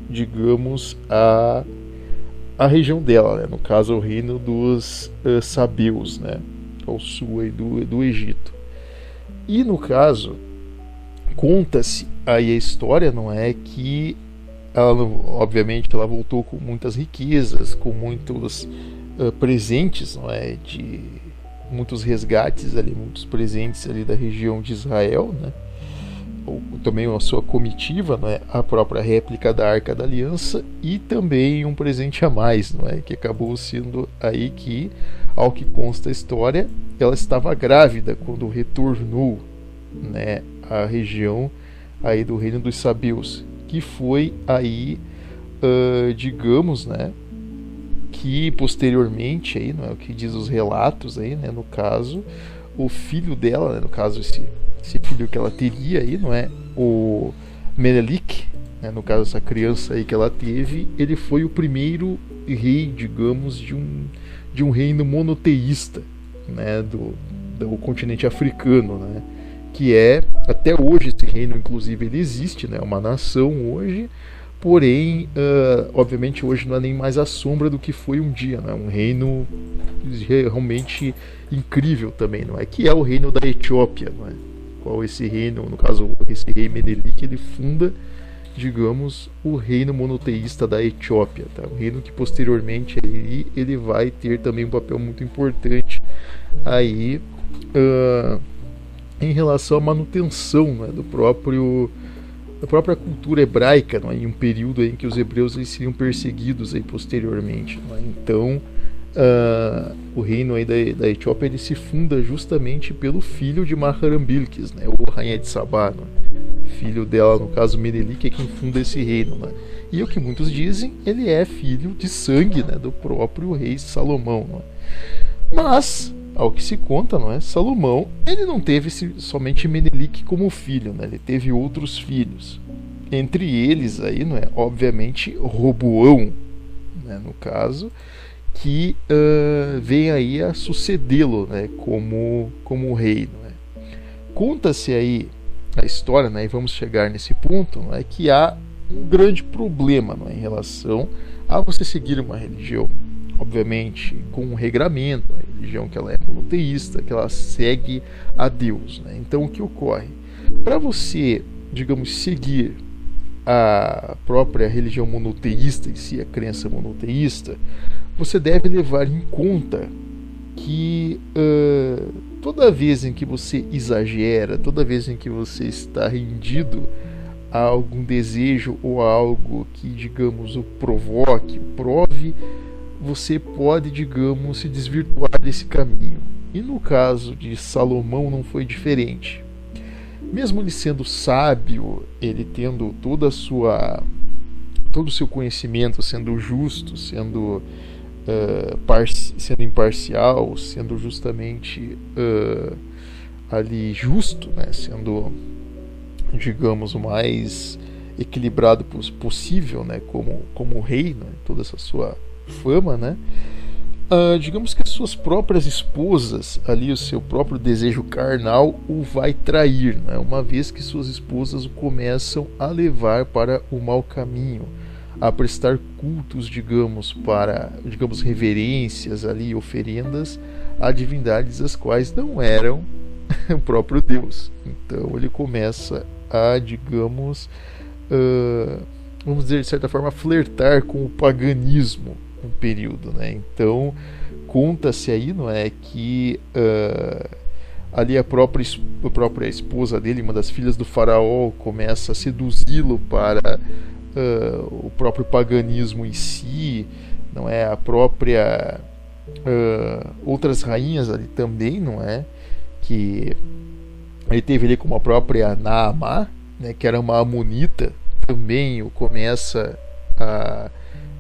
digamos, a região dela, né? No caso o reino dos sabeus, né? Ao sul aí do Egito. E no caso, conta-se aí a história, não é, que ela, obviamente, ela voltou com muitas riquezas, com muitos presentes, não é, de muitos resgates ali, muitos presentes ali da região de Israel, né? Ou também a sua comitiva, não é, a própria réplica da Arca da Aliança, e também um presente a mais, não é, que acabou sendo aí que, ao que consta a história, ela estava grávida quando retornou, né, à região aí do reino dos sabeus, que foi aí, digamos, né, que posteriormente aí, não é, o que diz os relatos aí, né, no caso, o filho dela, né, no caso esse filho que ela teria aí, não é, o Menelik, né, no caso essa criança aí que ela teve, ele foi o primeiro rei, digamos, de um reino monoteísta, né, do continente africano, né, que é, até hoje esse reino inclusive ele existe, né, uma nação hoje, porém, obviamente hoje não é nem mais a sombra do que foi um dia, né, um reino realmente incrível também, não é, que é o reino da Etiópia, não é, qual esse reino, no caso esse rei Menelik, ele funda, digamos, o reino monoteísta da Etiópia, tá? Um reino que posteriormente ele vai ter também um papel muito importante aí em relação à manutenção, né, da própria cultura hebraica, não é? Em um período em que os hebreus eles seriam perseguidos aí posteriormente, não é? Então o reino aí da Etiópia ele se funda justamente pelo filho de Mahrambilkis, né, o rainha de Sabá, né? Filho dela, no caso Menelik, é quem funda esse reino, né? E o que muitos dizem, ele é filho de sangue, né, do próprio rei Salomão, né? Mas, ao que se conta, não é, Salomão ele não teve somente Menelik como filho, né? Ele teve outros filhos, entre eles aí, não é, obviamente Roboão, né, no caso, que vem aí a sucedê-lo, né, como rei, não é? Conta-se aí a história, né, e vamos chegar nesse ponto, não é, que há um grande problema, não é, em relação a você seguir uma religião, obviamente com um regramento, a religião que ela é monoteísta, que ela segue a Deus, né? Então o que ocorre? Para você, digamos, seguir a própria religião monoteísta em si, a crença monoteísta, você deve levar em conta que toda vez em que você exagera, toda vez em que você está rendido a algum desejo ou a algo que, digamos, o provoque, o prove, você pode, digamos, se desvirtuar desse caminho. E no caso de Salomão não foi diferente. Mesmo ele sendo sábio, ele tendo todo o seu conhecimento, sendo justo, sendo imparcial, sendo justamente ali justo, né? Sendo, digamos, o mais equilibrado possível, né? Como rei, né? Toda essa sua fama, né? Digamos que as suas próprias esposas, ali o seu próprio desejo carnal o vai trair, né? Uma vez que suas esposas o começam a levar para o mau caminho, a prestar cultos, digamos, reverências ali, oferendas a divindades as quais não eram o próprio Deus. Então ele começa a, digamos, vamos dizer de certa forma, flertar com o paganismo um período, né? Então conta-se aí, não é, que ali a própria esposa dele, uma das filhas do faraó, começa a seduzi-lo para o próprio paganismo em si, não é, a própria outras rainhas ali também, não é, que ele teve ali como a própria Naamá, né, que era uma amonita, também o começa a,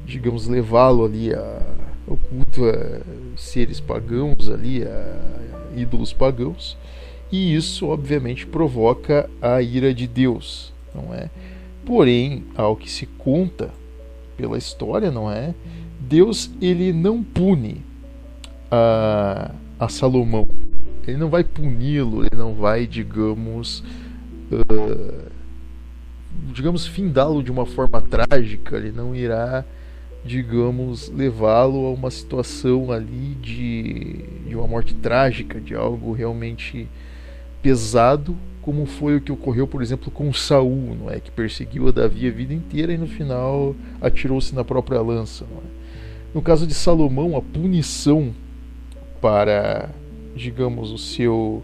digamos, levá-lo ali ao culto a seres pagãos ali, a ídolos pagãos, e isso obviamente provoca a ira de Deus, não é? Porém, ao que se conta pela história, não é? Deus, ele não pune a Salomão. Ele não vai puni-lo, ele não vai, digamos, findá-lo de uma forma trágica, ele não irá, digamos, levá-lo a uma situação ali de uma morte trágica, de algo realmente pesado, como foi o que ocorreu, por exemplo, com Saul, não é? Que perseguiu a Davi a vida inteira e no final atirou-se na própria lança, não é? No caso de Salomão, a punição para, digamos, o seu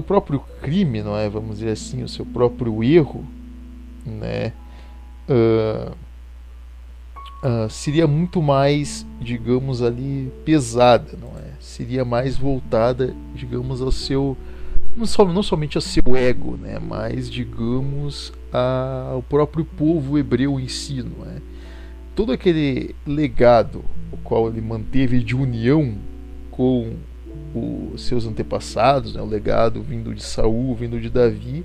próprio crime, não é? Vamos dizer assim, o seu próprio erro, né? Seria muito mais, digamos, ali pesada, não é? Seria mais voltada, digamos, ao seu não somente ao seu ego, né, mas, digamos, ao próprio povo hebreu em si, não é? Todo aquele legado o qual ele manteve de união com os seus antepassados, né, o legado vindo de Saul, vindo de Davi,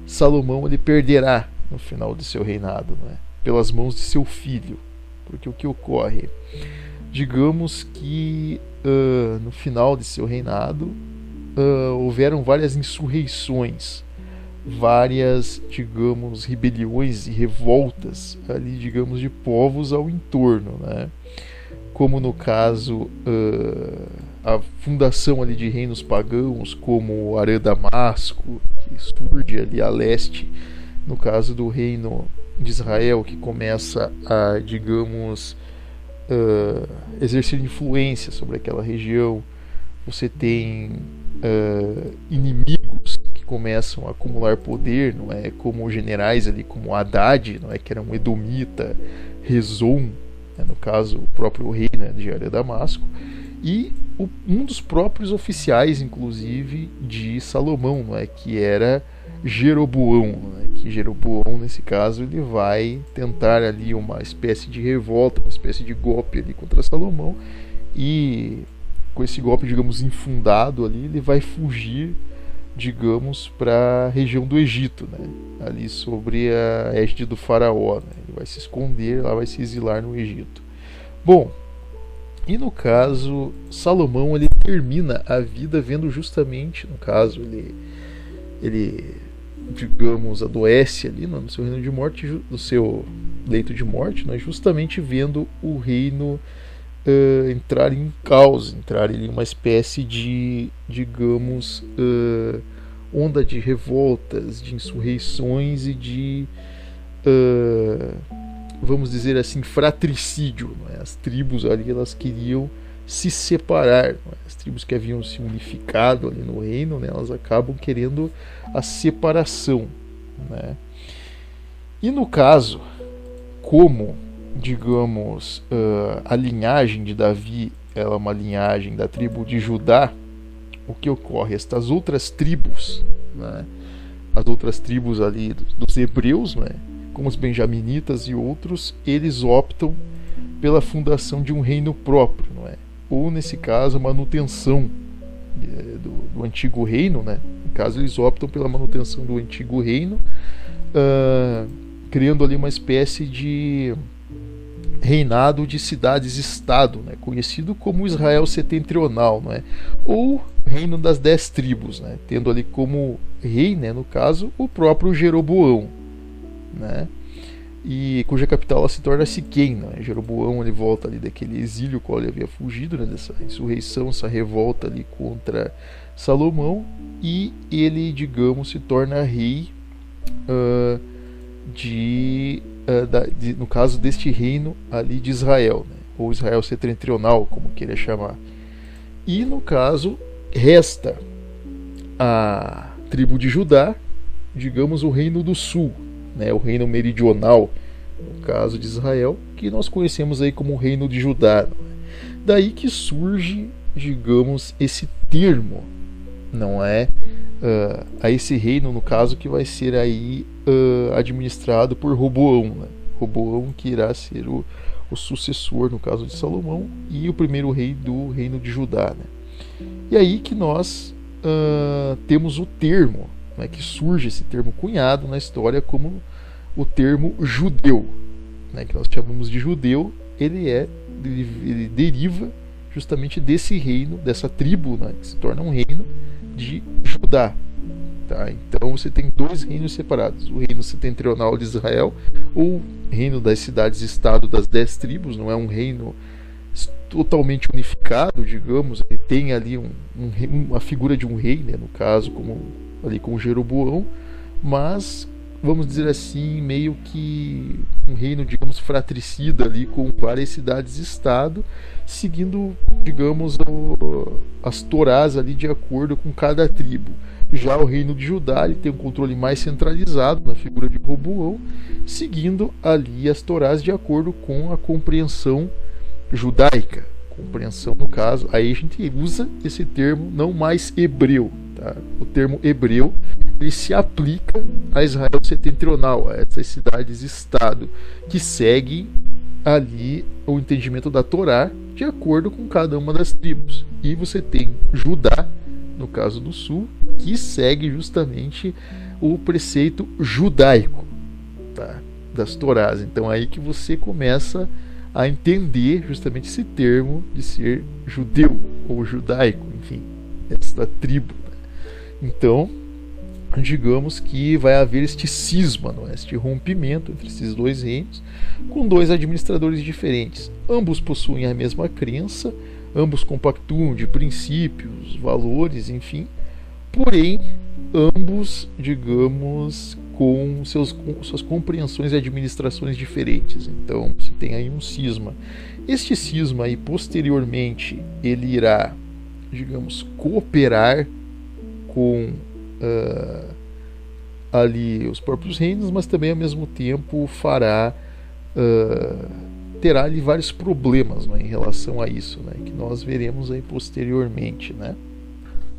Salomão ele perderá no final de seu reinado, não é? Pelas mãos de seu filho. Porque o que ocorre? Digamos que no final de seu reinado houveram várias insurreições, várias, digamos, rebeliões e revoltas ali, digamos, de povos ao entorno, né? Como no caso a fundação ali de reinos pagãos, como Arã-Damasco, que surge ali a leste, no caso do reino de Israel, que começa a, digamos, exercer influência sobre aquela região. Você tem inimigos que começam a acumular poder, não é? Como generais ali, como Haddad, não é? Que era um edomita, Rezon, né? No caso o próprio rei, né, de Arã-Damasco, e um dos próprios oficiais, inclusive, de Salomão, não é? Que era Jeroboão, né? Que Jeroboão, nesse caso, ele vai tentar ali uma espécie de revolta, uma espécie de golpe ali contra Salomão, e com esse golpe, digamos, infundado ali, ele vai fugir, digamos, para a região do Egito, né? Ali sobre a égide do faraó, né? Ele vai se esconder, lá vai se exilar no Egito. Bom, e no caso, Salomão ele termina a vida vendo justamente, no caso, ele digamos, adoece ali no seu reino de morte, no seu leito de morte, né? Justamente vendo o reino entrar em caos, entrar em uma espécie de, digamos, onda de revoltas, de insurreições e de, vamos dizer assim, fratricídio, não é? As tribos ali, elas queriam se separar. As tribos que haviam se unificado ali no reino, né, elas acabam querendo a separação, né? E no caso, como, digamos, a linhagem de Davi ela é uma linhagem da tribo de Judá, o que ocorre? Estas outras tribos, né, as outras tribos ali dos hebreus, né, como os benjaminitas e outros, eles optam pela fundação de um reino próprio, não é? Ou nesse caso a manutenção do antigo reino, né? No caso eles optam pela manutenção do antigo reino, criando ali uma espécie de reinado de cidades-estado, né? Conhecido como Israel setentrional, né? Ou reino das 10 tribos, né? Tendo ali como rei, né, no caso, o próprio Jeroboão, né? E cuja capital ela se torna Siquém, né? Jeroboão ele volta ali daquele exílio qual ele havia fugido, né? Dessa insurreição, essa revolta ali contra Salomão, e ele, digamos, se torna rei no caso deste reino ali de Israel, né? Ou Israel setentrional, como queria chamar. E no caso resta a tribo de Judá, digamos o reino do sul, né, o reino meridional, no caso de Israel, que nós conhecemos aí como o reino de Judá. Daí que surge, digamos, esse termo, não é? A esse reino, no caso, que vai ser aí administrado por Roboão, né? Roboão que irá ser o sucessor, no caso de Salomão, e o primeiro rei do reino de Judá, né? E aí que nós temos o termo, né, que surge esse termo cunhado na história como o termo judeu, né, que nós chamamos de judeu. Ele deriva justamente desse reino, dessa tribo, né, que se torna um reino de Judá, tá? Então você tem dois reinos separados: o reino setentrional de Israel, ou reino das cidades-estado das 10 tribos. Não é um reino totalmente unificado, digamos. Ele tem ali uma figura de um rei, né, no caso, como ali com Jeroboão, mas vamos dizer assim, meio que um reino, digamos, fratricida ali com várias cidades-estado, seguindo, digamos, as torás ali de acordo com cada tribo. Já o reino de Judá ele tem um controle mais centralizado na figura de Roboão, seguindo ali as torás de acordo com a compreensão judaica. Compreensão, no caso, aí a gente usa esse termo não mais hebreu, tá? O termo hebreu ele se aplica a Israel setentrional, a essas cidades-estado que seguem ali o entendimento da Torá de acordo com cada uma das tribos. E você tem Judá, no caso do sul, que segue justamente o preceito judaico, tá, das Torás. Então é aí que você começa a entender justamente esse termo de ser judeu ou judaico, enfim, essa tribo. Então, digamos que vai haver este cisma, não é? Este rompimento entre esses dois reinos, com dois administradores diferentes. Ambos possuem a mesma crença, ambos compactuam de princípios, valores, enfim, porém, ambos, digamos, com suas compreensões e administrações diferentes. Então, você tem aí um cisma. Este cisma aí, posteriormente, ele irá, digamos, cooperar com ali os próprios reinos, mas também ao mesmo tempo terá ali vários problemas, né, em relação a isso, né, que nós veremos aí posteriormente, né?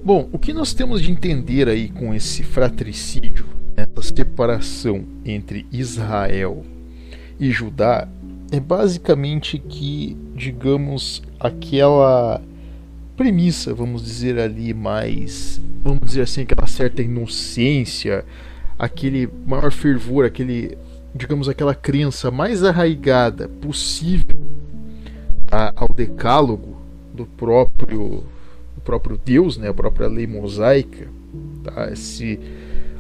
Bom, o que nós temos de entender aí com esse fratricídio, essa separação entre Israel e Judá, é basicamente que, digamos, aquela premissa, vamos dizer ali mais, vamos dizer assim, aquela certa inocência, aquele maior fervor, digamos, aquela crença mais arraigada possível ao decálogo do próprio Deus, né, a própria lei mosaica, tá?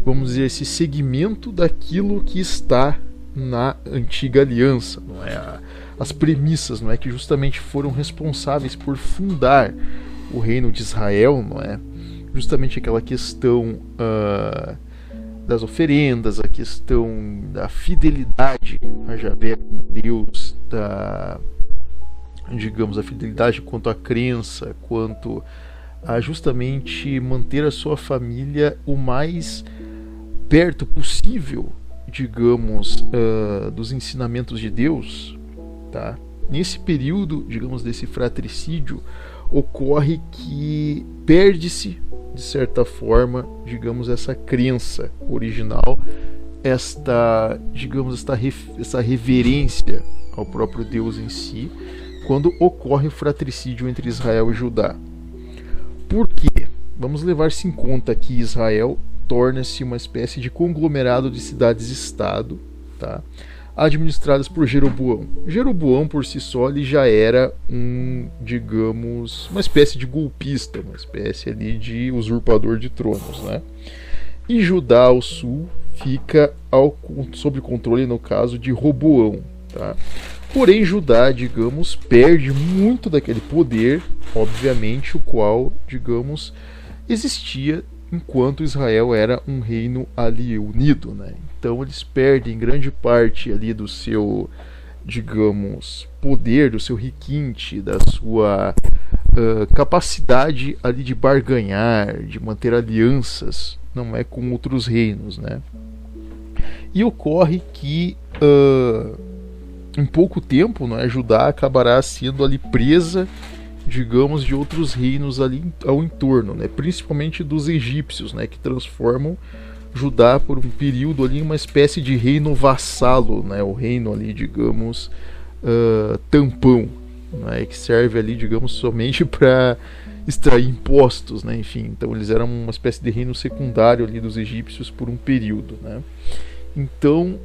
Vamos dizer, esse segmento daquilo que está na antiga aliança, não é? As premissas, não é, que justamente foram responsáveis por fundar o reino de Israel, não é? Justamente aquela questão das oferendas, a questão da fidelidade a Javé como Deus, digamos, a fidelidade quanto à crença, quanto a justamente manter a sua família o mais perto possível, digamos, dos ensinamentos de Deus, tá? Nesse período, digamos, desse fratricídio, ocorre que perde-se, de certa forma, digamos, essa crença original, digamos, essa reverência ao próprio Deus em si, quando ocorre o fratricídio entre Israel e Judá. Por quê? Vamos levar-se em conta que Israel torna-se uma espécie de conglomerado de cidades-estado, tá? Administradas por Jeroboão. Jeroboão, por si só, ele já era digamos, uma espécie de golpista, uma espécie ali de usurpador de tronos, né? E Judá, ao sul, fica sob controle, no caso, de Roboão, tá? Porém, Judá, digamos, perde muito daquele poder, obviamente, o qual, digamos, existia enquanto Israel era um reino ali unido, né? Então eles perdem grande parte ali do seu, digamos, poder, do seu requinte, da sua capacidade ali de barganhar, de manter alianças, não é, com outros reinos, né? E ocorre que em pouco tempo, não é, Judá acabará sendo ali presa, digamos, de outros reinos ali ao entorno, né? Principalmente dos egípcios, né? Que transformam Judá por um período ali em uma espécie de reino vassalo, né? O reino ali, digamos, tampão, né? Que serve ali, digamos, somente para extrair impostos, né? Enfim, então eles eram uma espécie de reino secundário ali dos egípcios por um período, né? Então,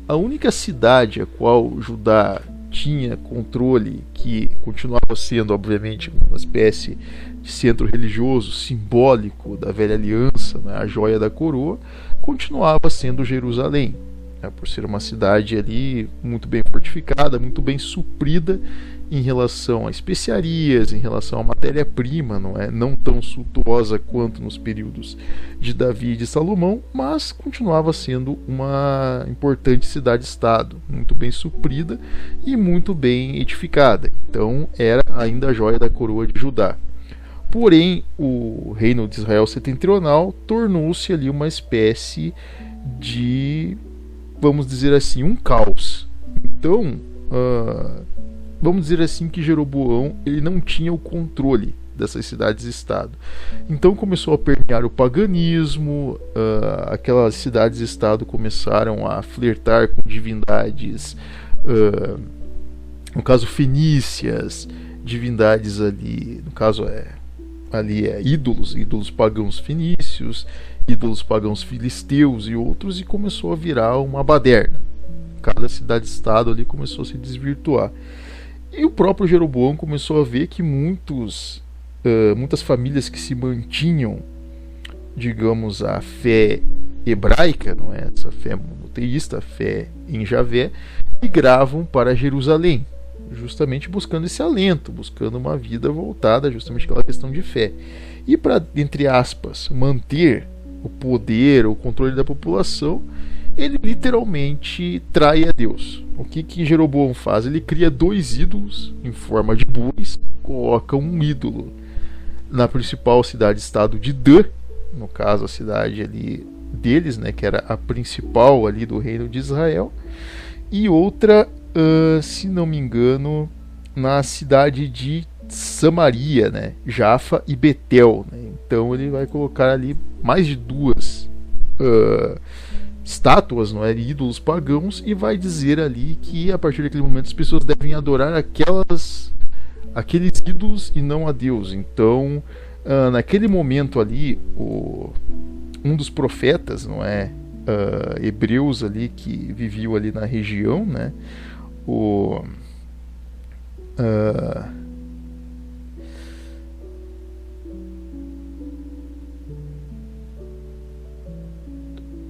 a única cidade a qual Judá tinha controle, que continuava sendo, obviamente, uma espécie de centro religioso simbólico da velha aliança, né, a joia da coroa, continuava sendo Jerusalém, né, por ser uma cidade ali muito bem fortificada, muito bem suprida em relação a especiarias, em relação à matéria-prima, não tão suntuosa quanto nos períodos de Davi e de Salomão, mas continuava sendo uma importante cidade-estado, muito bem suprida e muito bem edificada. Então era ainda a joia da coroa de Judá. Porém, o reino de Israel setentrional tornou-se ali uma espécie de, vamos dizer assim, um caos. Então, vamos dizer assim que Jeroboão ele não tinha o controle dessas cidades-estado. Então começou a permear o paganismo, aquelas cidades-estado começaram a flertar com divindades, no caso fenícias, divindades ali, no caso ídolos pagãos fenícios, ídolos pagãos filisteus e outros, e começou a virar uma baderna. Cada cidade-estado ali começou a se desvirtuar. E o próprio Jeroboão começou a ver que muitas famílias que se mantinham, digamos, a fé hebraica, não é? Essa fé monoteísta, a fé em Javé, migravam para Jerusalém, justamente buscando esse alento, buscando uma vida voltada justamente àquela questão de fé. E para, entre aspas, manter o poder, o controle da população, ele literalmente trai a Deus. O que Jeroboão faz? Ele cria 2 ídolos em forma de bois, coloca um ídolo na principal cidade-estado de Dan, no caso a cidade ali deles, né, que era a principal ali do reino de Israel, e outra, se não me engano, na cidade de Samaria, né, Jafa e Betel, né? Então ele vai colocar ali mais de 2 estátuas, não é, ídolos pagãos, e vai dizer ali que a partir daquele momento as pessoas devem adorar aqueles ídolos e não a Deus. Então, naquele momento ali, um dos profetas, não é, hebreus ali que viviam ali na região, né,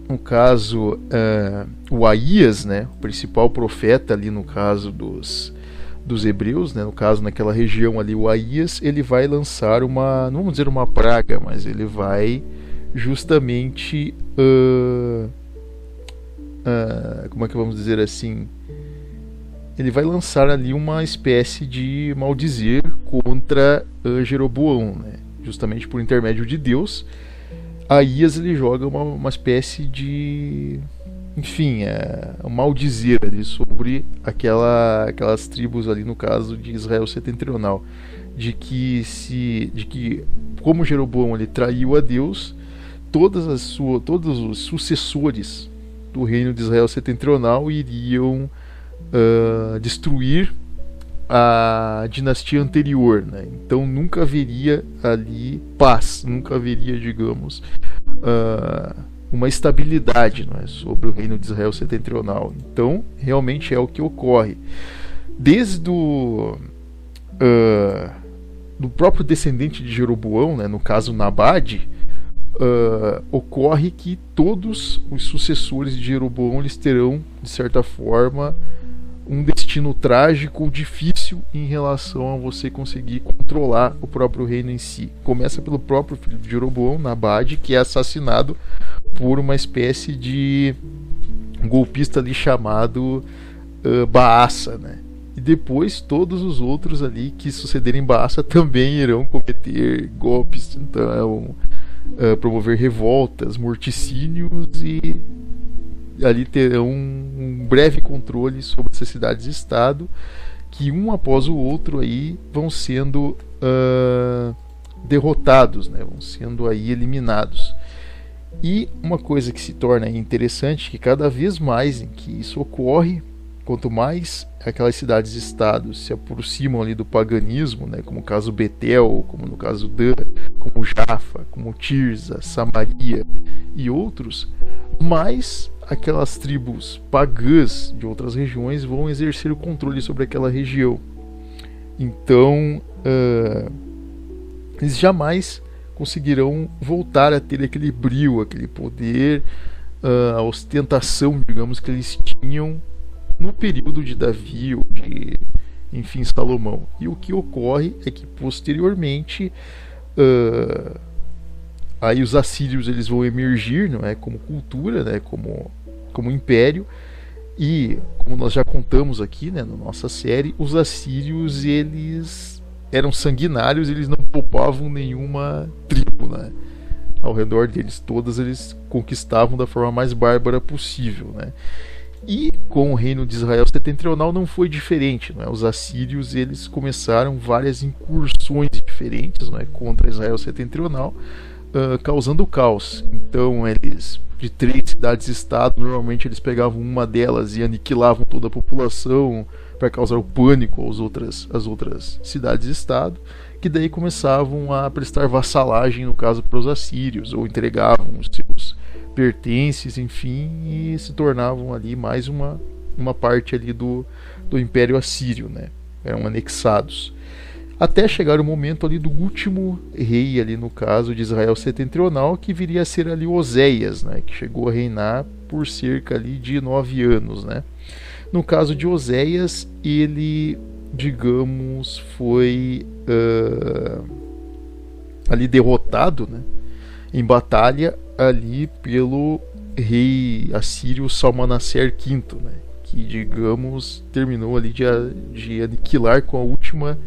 no caso, o Aías, né, o principal profeta ali no caso dos hebreus, né, no caso naquela região ali, o Aías, ele vai lançar não vamos dizer uma praga, mas ele vai justamente, como é que vamos dizer assim, ele vai lançar ali uma espécie de maldizer contra Jeroboão, né? Justamente por intermédio de Deus. Aías ele joga uma espécie de, enfim, um maldizer ali sobre aquelas tribos ali, no caso de Israel setentrional, de que como Jeroboão ele traiu a Deus, todos os sucessores do reino de Israel setentrional iriam destruir a dinastia anterior, né? Então nunca haveria ali paz, nunca haveria, digamos, uma estabilidade, não é, sobre o reino de Israel setentrional. Então realmente é o que ocorre desde do próprio descendente de Jeroboão, né, no caso Nabade. Ocorre que todos os sucessores de Jeroboão eles terão, de certa forma, um destino trágico ou difícil em relação a você conseguir controlar o próprio reino em si. Começa pelo próprio filho de Jeroboão, Nabade, que é assassinado por uma espécie de golpista ali chamado Baasa, né? E depois todos os outros ali que sucederem Baasa também irão cometer golpes, então promover revoltas, morticínios, e ali terão um breve controle sobre essas cidades-estado, que um após o outro aí vão sendo derrotados, né? Vão sendo aí eliminados. E uma coisa que se torna interessante, que cada vez mais em que isso ocorre, quanto mais aquelas cidades-estados se aproximam ali do paganismo, né, como o caso Betel, como no caso Dan, como Jafa, como Tirza, Samaria e outros, mais aquelas tribos pagãs de outras regiões vão exercer o controle sobre aquela região. Então, eles jamais conseguirão voltar a ter aquele brio, aquele poder, a ostentação, digamos, que eles tinham no período de Davi ou de, enfim, Salomão. E o que ocorre é que posteriormente aí os assírios eles vão emergir, não é, como cultura, né, como império. E como nós já contamos aqui, né, na nossa série, os assírios eles eram sanguinários, eles não poupavam nenhuma tribo, né? Ao redor deles, todas eles conquistavam da forma mais bárbara possível, né? E com o reino de Israel setentrional não foi diferente, né? Os assírios eles começaram várias incursões diferentes, né, contra Israel setentrional, causando caos. Então eles, de 3 cidades-estado, normalmente eles pegavam uma delas e aniquilavam toda a população para causar o pânico às outras cidades-estado, que daí começavam a prestar vassalagem, no caso, para os assírios, ou entregavam os seus pertences, enfim, e se tornavam ali mais uma parte ali do Império Assírio, né? Eram anexados. Até chegar o momento ali do último rei, ali no caso de Israel setentrional, que viria a ser ali Oséias, né? Que chegou a reinar por cerca ali de 9 anos, né? No caso de Oséias, ele, digamos, foi ali derrotado, né, em batalha ali pelo rei assírio Salmanaser V, né, que, digamos, terminou ali de aniquilar com a última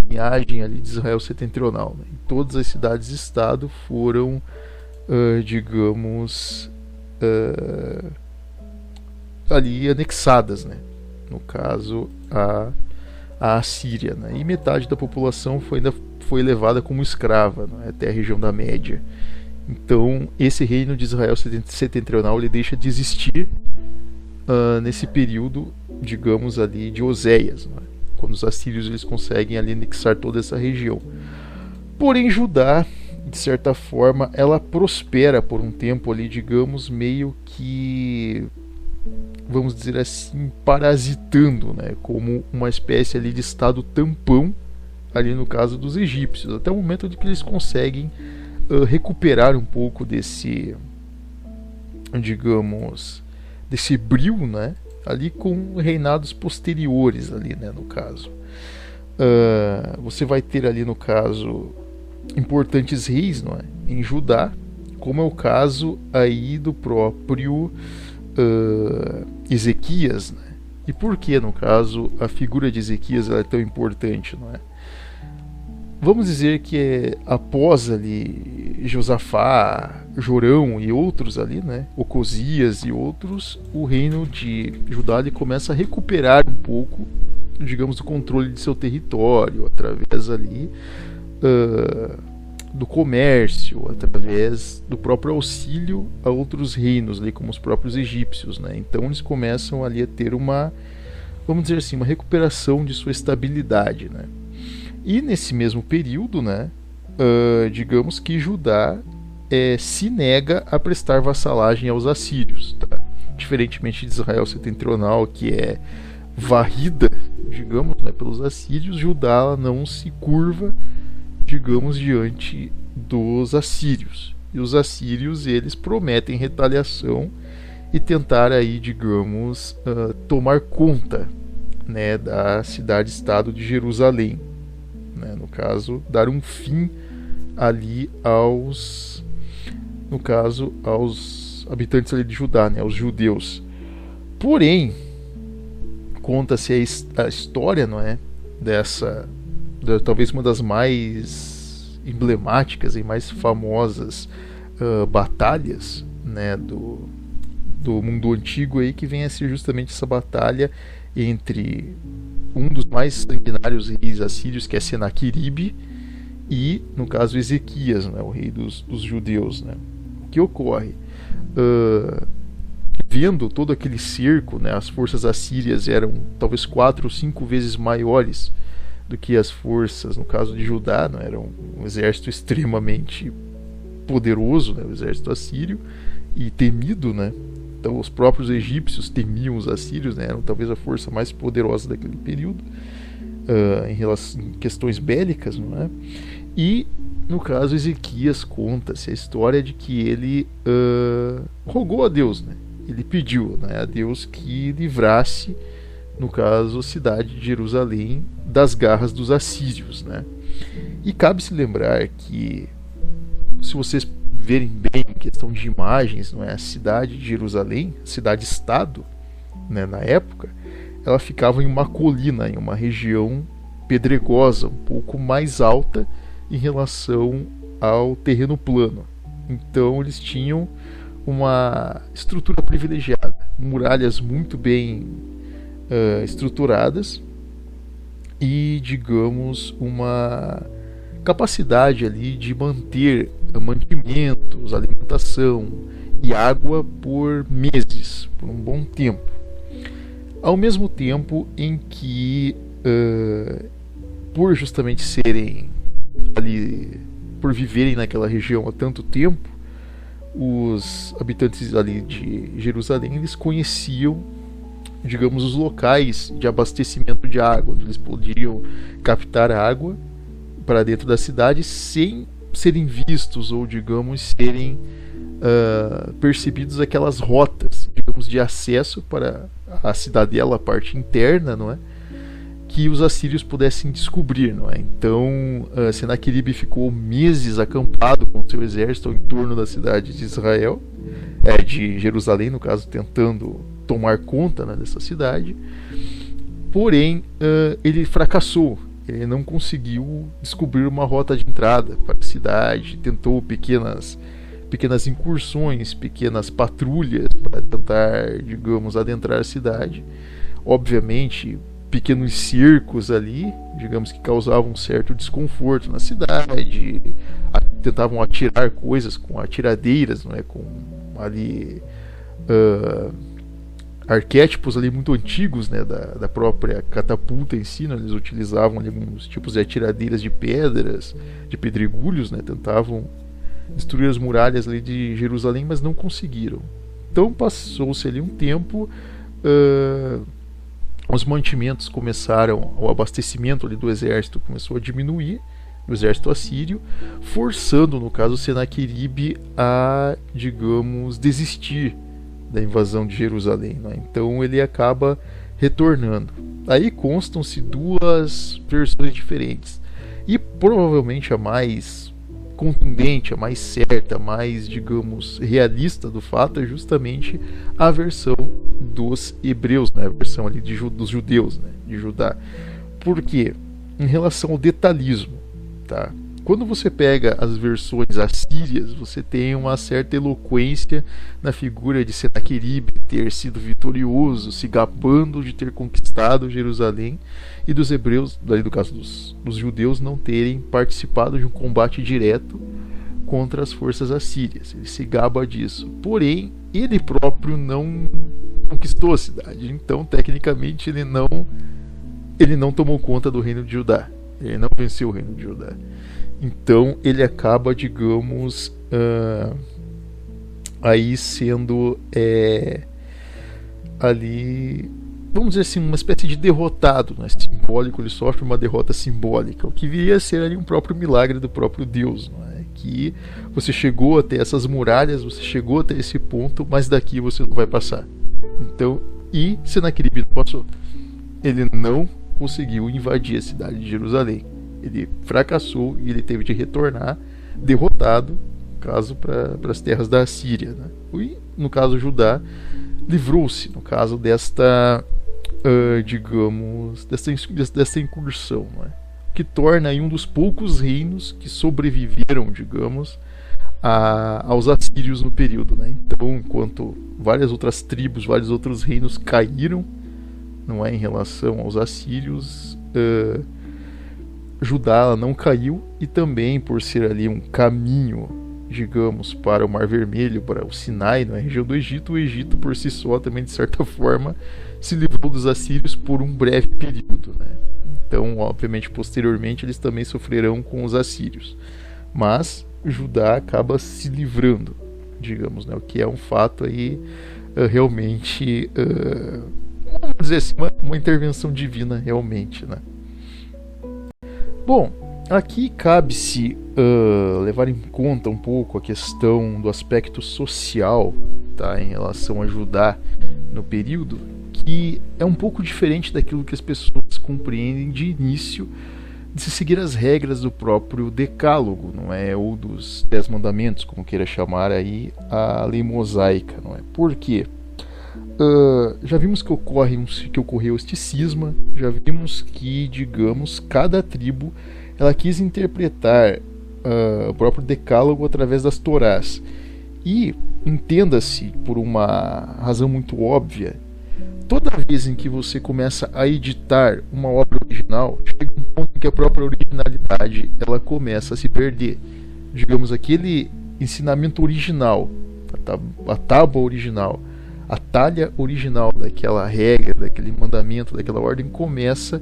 linhagem ali de Israel setentrional, né. E todas as cidades-estado foram, digamos, ali anexadas, né, no caso a Assíria, né, e metade da população foi levada como escrava, né, até a região da Média. Então esse reino de Israel setentrional ele deixa de existir nesse período, digamos, ali de Oséias, né, quando os assírios eles conseguem ali anexar toda essa região. Porém Judá, de certa forma, ela prospera por um tempo ali, digamos, meio que, vamos dizer assim, parasitando, né, como uma espécie ali de estado tampão ali no caso dos egípcios, até o momento de que eles conseguem recuperar um pouco desse, digamos, desse brio, né, ali com reinados posteriores ali, né, no caso. Você vai ter ali no caso importantes reis, não é, em Judá, como é o caso aí do próprio Ezequias, né, E por que, no caso, a figura de Ezequias ela é tão importante, não é? Vamos dizer que após ali Josafá, Jorão e outros ali, né, Ocosias e outros, o reino de Judá ele começa a recuperar um pouco, digamos, do controle de seu território, através ali do comércio, através do próprio auxílio a outros reinos, ali, como os próprios egípcios, né? Então eles começam ali a ter uma, vamos dizer assim, uma recuperação de sua estabilidade, né? E nesse mesmo período, né, digamos que Judá se nega a prestar vassalagem aos assírios, tá? Diferentemente de Israel setentrional, que é varrida, digamos, né, pelos assírios, Judá não se curva, digamos, diante dos assírios. E os assírios, eles prometem retaliação e tentar aí, digamos, tomar conta, né, da cidade-estado de Jerusalém, né, no caso, dar um fim ali aos, no caso, aos habitantes ali de Judá, né, aos judeus. Porém, conta-se a história, não é, talvez uma das mais emblemáticas e mais famosas batalhas, né, do mundo antigo aí, que vem a ser justamente essa batalha entre um dos mais sanguinários reis assírios, que é Senaqueribe, e, no caso, Ezequias, né, o rei dos judeus, né. O que ocorre? Vendo todo aquele cerco, né, as forças assírias eram talvez 4 ou 5 vezes maiores do que as forças, no caso de Judá, né, era um exército extremamente poderoso, né, o exército assírio, e temido, né. Então os próprios egípcios temiam os assírios, né, eram talvez a força mais poderosa daquele período, em questões bélicas, não é? E no caso Ezequias conta-se a história de que ele rogou a Deus, né? Ele pediu, né, a Deus que livrasse, no caso, a cidade de Jerusalém das garras dos assírios, né? E cabe se lembrar que, se vocês verem bem em questão de imagens, não é, a cidade de Jerusalém, cidade-estado, né, na época, ela ficava em uma colina, em uma região pedregosa, um pouco mais alta em relação ao terreno plano. Então eles tinham uma estrutura privilegiada, muralhas muito bem estruturadas e, digamos, uma capacidade ali de manter mantimentos, alimentação e água por meses, por um bom tempo. Ao mesmo tempo em que, por justamente serem ali, por viverem naquela região há tanto tempo, os habitantes ali de Jerusalém, eles conheciam, digamos, os locais de abastecimento de água, onde eles podiam captar água para dentro da cidade sem serem vistos ou, digamos, serem percebidos aquelas rotas, digamos, de acesso para a cidadela, a parte interna, não é? Que os assírios pudessem descobrir, não é? Então, Senaqueribe ficou meses acampado com seu exército em torno da cidade de Israel, de Jerusalém, no caso, tentando tomar conta, né, dessa cidade. Porém, ele fracassou. Ele não conseguiu descobrir uma rota de entrada para a cidade. Tentou pequenas incursões, pequenas patrulhas para tentar, digamos, adentrar a cidade. Obviamente, pequenos cercos ali, digamos, que causavam um certo desconforto na cidade, tentavam atirar coisas com atiradeiras, não é? Com ali arquétipos ali muito antigos, né, da própria catapulta em si, né? Eles utilizavam ali alguns tipos de atiradeiras de pedras, de pedregulhos, né? Tentavam destruir as muralhas ali de Jerusalém, mas não conseguiram. Então passou-se ali um tempo, os mantimentos começaram, o abastecimento ali do exército começou a diminuir, do exército assírio, forçando, no caso, Senaqueribe a, digamos, desistir da invasão de Jerusalém, né? Então ele acaba retornando. Aí constam-se duas versões diferentes, e provavelmente a mais contundente, a mais certa, a mais, digamos, realista do fato é justamente a versão dos hebreus, né? A versão ali dos judeus, né? De Judá. Por quê? Em relação ao detalhismo, tá? Quando você pega as versões assírias, você tem uma certa eloquência na figura de Senaqueribe ter sido vitorioso, se gabando de ter conquistado Jerusalém, e dos hebreus, daí no caso dos judeus, não terem participado de um combate direto contra as forças assírias. Ele se gaba disso. Porém, ele próprio não conquistou a cidade. Então, tecnicamente, ele não tomou conta do reino de Judá. Ele não venceu o reino de Judá. Então ele acaba, digamos, aí sendo ali, vamos dizer assim, uma espécie de derrotado, né? Simbólico, ele sofre uma derrota simbólica, o que viria a ser ali um próprio milagre do próprio Deus, não é? Que você chegou até essas muralhas, você chegou até esse ponto, mas daqui você não vai passar. Então, e Senaqueribe não passou. Ele não conseguiu invadir a cidade de Jerusalém. Ele fracassou e ele teve de retornar derrotado, no caso, para as terras da Assíria, né? E, no caso, Judá livrou-se, no caso, desta, digamos, desta incursão, né? Que torna aí um dos poucos reinos que sobreviveram, digamos, aos assírios no período, né? Então, enquanto várias outras tribos, vários outros reinos caíram, não é, em relação aos assírios, Judá não caiu, e também por ser ali um caminho, digamos, para o Mar Vermelho, para o Sinai, na região do Egito, o Egito por si só também, de certa forma, se livrou dos assírios por um breve período, né? Então, obviamente, posteriormente eles também sofrerão com os assírios, mas Judá acaba se livrando, digamos, né? O que é um fato aí realmente, vamos dizer assim, uma intervenção divina realmente, né? Bom, aqui cabe-se levar em conta um pouco a questão do aspecto social, tá, em relação a Judá no período, que é um pouco diferente daquilo que as pessoas compreendem de início, de se seguir as regras do próprio decálogo, não é, ou dos 10 mandamentos, como queira chamar aí a lei mosaica, não é? Por quê? Já vimos que ocorreu este cisma, já vimos que, digamos, cada tribo ela quis interpretar o próprio decálogo através das Torás. E entenda-se, por uma razão muito óbvia, toda vez em que você começa a editar uma obra original, chega um ponto em que a própria originalidade ela começa a se perder. Digamos, aquele ensinamento original, a tábua original, a talha original daquela regra, daquele mandamento, daquela ordem começa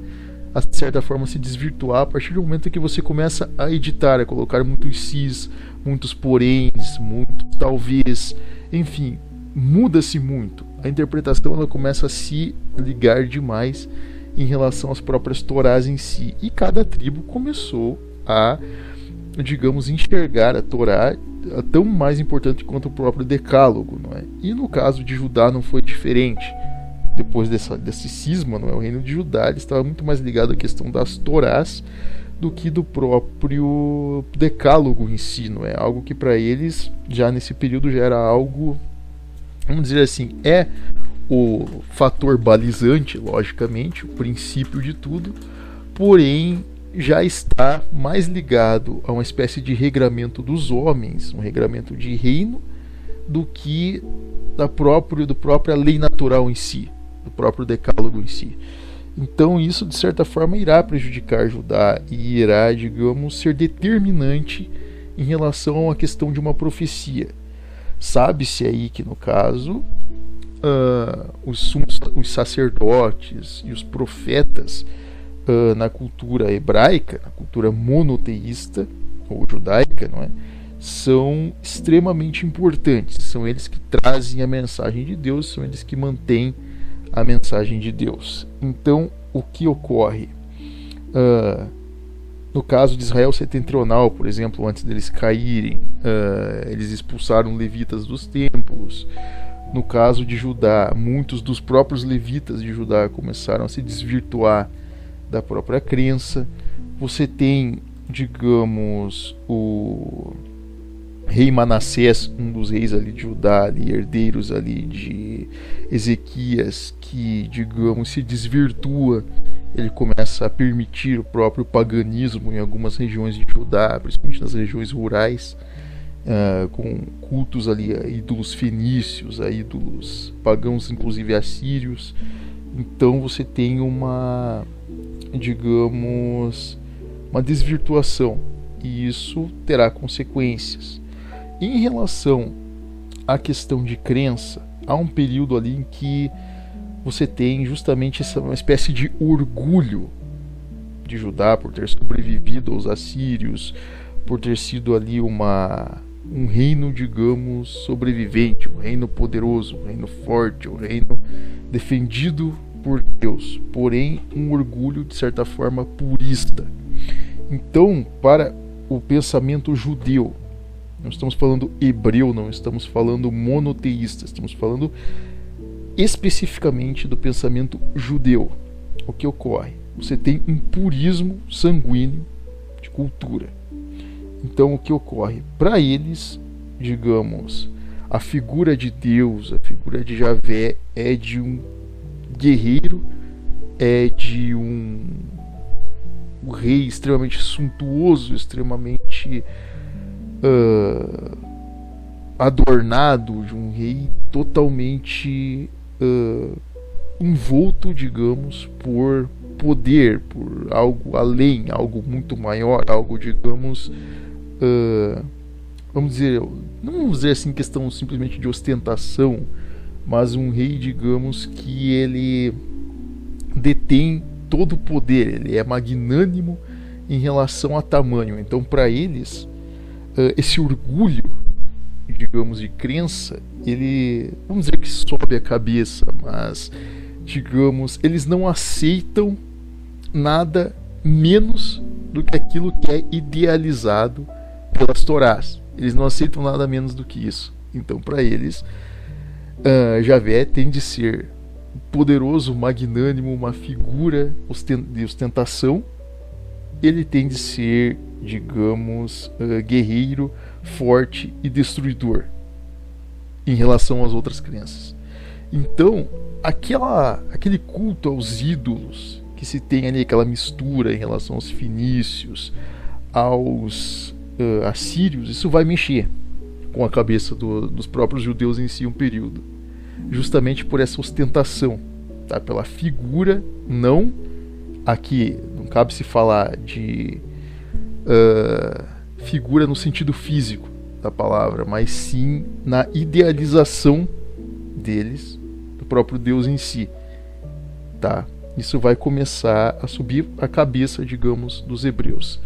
a, de certa forma, se desvirtuar a partir do momento em que você começa a editar, a colocar muitos sis, muitos poréns, muitos talvez, enfim, muda-se muito. A interpretação ela começa a se ligar demais em relação às próprias Torás em si, e cada tribo começou a, digamos, enxergar a Torá tão mais importante quanto o próprio decálogo, não é? E no caso de Judá não foi diferente. Depois desse cisma, não é? O reino de Judá ele estava muito mais ligado à questão das Torás do que do próprio decálogo em si, não é? Algo que para eles já nesse período já era algo, vamos dizer assim, é o fator balizante, logicamente, o princípio de tudo, porém já está mais ligado a uma espécie de regramento dos homens, um regramento de reino, do que da própria lei natural em si, do próprio decálogo em si. Então isso, de certa forma, irá prejudicar Judá e irá, digamos, ser determinante em relação à questão de uma profecia. Sabe-se aí que, no caso, os sacerdotes e os profetas na cultura hebraica, na cultura monoteísta ou judaica, não é? São extremamente importantes. São eles que trazem a mensagem de Deus, são eles que mantêm a mensagem de Deus. Então, o que ocorre? No caso de Israel setentrional, por exemplo, antes deles caírem, eles expulsaram levitas dos templos. No caso de Judá, muitos dos próprios levitas de Judá começaram a se desvirtuar da própria crença. Você tem, digamos, rei Manassés, um dos reis ali de Judá, ali, herdeiros ali de Ezequias, que, digamos, se desvirtua, ele começa a permitir o próprio paganismo em algumas regiões de Judá, principalmente nas regiões rurais, com cultos ali a ídolos fenícios, a ídolos pagãos, inclusive assírios. Então você tem uma, digamos, uma desvirtuação, e isso terá consequências. Em relação à questão de crença, há um período ali em que você tem justamente uma espécie de orgulho de Judá por ter sobrevivido aos assírios, por ter sido ali um reino, digamos, sobrevivente, um reino poderoso, um reino forte, um reino defendido por Deus, porém um orgulho de certa forma purista. Então, para o pensamento judeu, não estamos falando hebreu, não estamos falando monoteísta, estamos falando especificamente do pensamento judeu. O que ocorre? Você tem um purismo sanguíneo de cultura. Então o que ocorre? Para eles, digamos, a figura de Deus, a figura de Javé é de um guerreiro, é de um rei extremamente suntuoso, extremamente adornado, de um rei totalmente envolto, digamos, por poder, por algo além, algo muito maior, algo, digamos, vamos dizer, não vamos dizer assim questão simplesmente de ostentação, mas um rei, digamos, que ele detém todo o poder, ele é magnânimo em relação a tamanho. Então, para eles, esse orgulho, digamos, de crença, ele, vamos dizer que sobe a cabeça, mas, digamos, eles não aceitam nada menos do que aquilo que é idealizado pelas Torás. Eles não aceitam nada menos do que isso. Então, para eles, Javé tem de ser poderoso, magnânimo, uma figura de ostentação. Ele tem de ser, digamos, guerreiro, forte e destruidor em relação às outras crenças. Então, aquele culto aos ídolos que se tem ali, aquela mistura em relação aos fenícios, aos assírios, isso vai mexer com a cabeça dos próprios judeus em si um período, justamente por essa ostentação, tá? Pela figura, não aqui, não cabe se falar de figura no sentido físico da palavra, mas sim na idealização deles, do próprio Deus em si, tá? Isso vai começar a subir a cabeça, digamos, dos hebreus.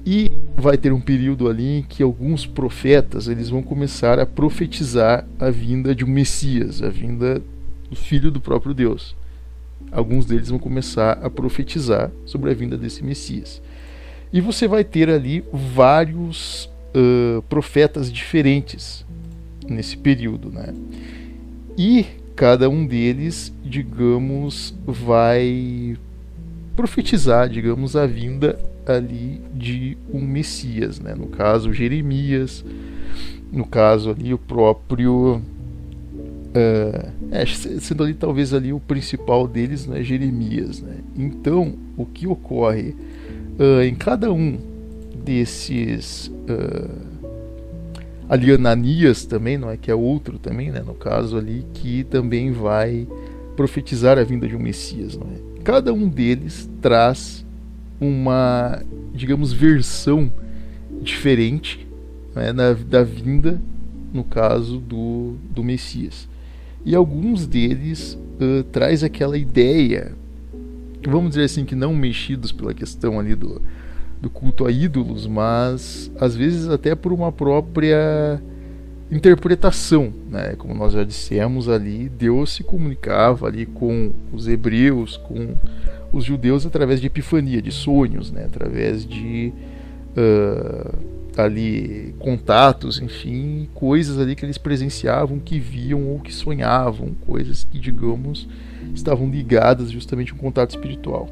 E vai ter um período ali em que alguns profetas eles vão começar a profetizar a vinda de um Messias, a vinda do Filho do próprio Deus. Alguns deles vão começar a profetizar sobre a vinda desse Messias. E você vai ter ali vários profetas diferentes nesse período, né? E cada um deles, digamos, vai profetizar, digamos, a vinda ali de um Messias, né? No caso, Jeremias, no caso ali o próprio sendo ali talvez ali o principal deles, né, Jeremias, né? Então, o que ocorre em cada um desses ali Ananias também, não é, que é outro também, né, no caso ali, que também vai profetizar a vinda de um Messias, não é? Cada um deles traz uma, digamos, versão diferente, né, da vinda, no caso do Messias. E alguns deles traz aquela ideia, vamos dizer assim, que não mexidos pela questão ali do culto a ídolos, mas às vezes até por uma própria interpretação, né? Como nós já dissemos ali, Deus se comunicava ali com os hebreus, com os judeus através de epifania, de sonhos, né? Através de ali contatos, enfim, coisas ali que eles presenciavam, que viam ou que sonhavam, coisas que, digamos, estavam ligadas justamente a um contato espiritual.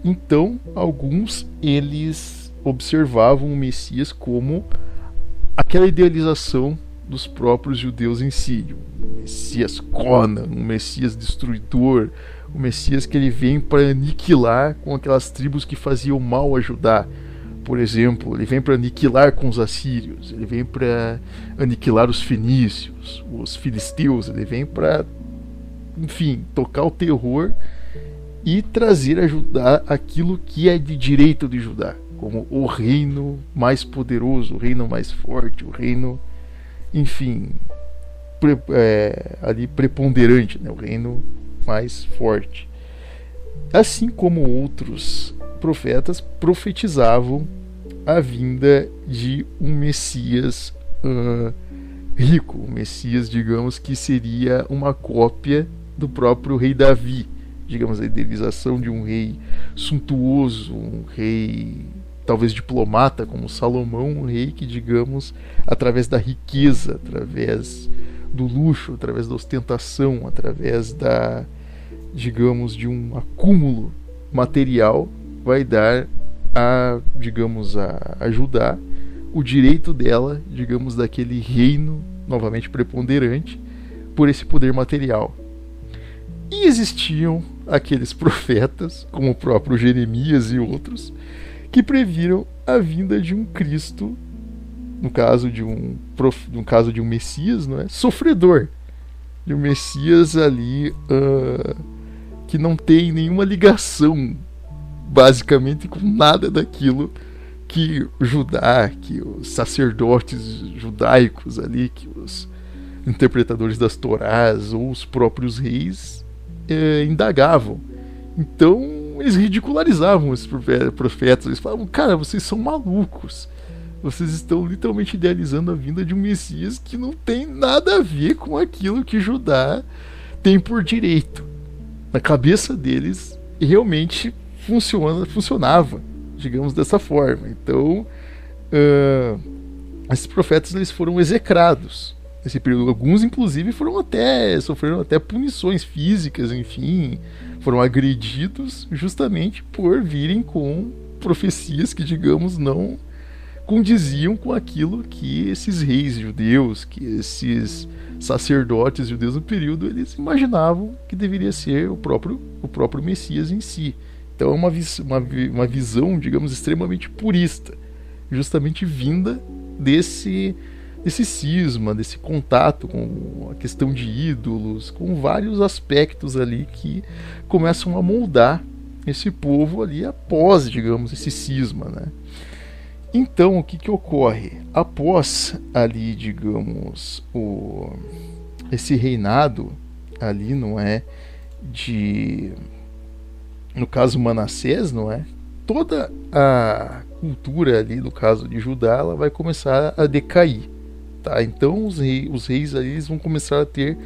Então, alguns eles observavam o Messias como aquela idealização dos próprios judeus em si, um Messias Conan, um Messias destruidor, um Messias que ele vem para aniquilar com aquelas tribos que faziam mal a Judá. Por exemplo, ele vem para aniquilar com os assírios, ele vem para aniquilar os fenícios, os filisteus, ele vem para, enfim, tocar o terror e trazer a Judá aquilo que é de direito de Judá, como o reino mais poderoso, o reino mais forte, o reino, enfim, ali preponderante, né? O reino mais forte. Assim como outros profetas profetizavam a vinda de um Messias rico, um Messias, digamos, que seria uma cópia do próprio rei Davi, digamos, a idealização de um rei suntuoso, um rei talvez diplomata como Salomão, um rei que, digamos, através da riqueza, através do luxo, através da ostentação, através da, digamos, de um acúmulo material, vai dar a, digamos, a Judá o direito dela, digamos, daquele reino novamente preponderante por esse poder material. E existiam aqueles profetas, como o próprio Jeremias e outros, que previram a vinda de um Cristo, no caso de um Messias, não é? Sofredor, de um Messias ali que não tem nenhuma ligação, basicamente, com nada daquilo que Judá, que os sacerdotes judaicos ali, que os interpretadores das Torás ou os próprios reis indagavam. Então eles ridicularizavam esses profetas, eles falavam: cara, vocês são malucos, vocês estão literalmente idealizando a vinda de um Messias que não tem nada a ver com aquilo que Judá tem por direito. Na cabeça deles realmente funcionava, digamos, dessa forma. Então esses profetas, eles foram execrados nesse período. Alguns inclusive sofreram até punições físicas, enfim, foram agredidos justamente por virem com profecias que, digamos, não condiziam com aquilo que esses reis judeus, que esses sacerdotes judeus no período, eles imaginavam que deveria ser o próprio Messias em si. Então é uma visão, digamos, extremamente purista, justamente vinda desse cisma, desse contato com a questão de ídolos, com vários aspectos ali que começam a moldar esse povo ali após, digamos, esse cisma, né? Então, o que ocorre? Após ali, digamos, esse reinado ali, não é, no caso Manassés, não é? Toda a cultura ali, no caso de Judá, ela vai começar a decair. Tá? Então os reis ali, eles vão começar a ter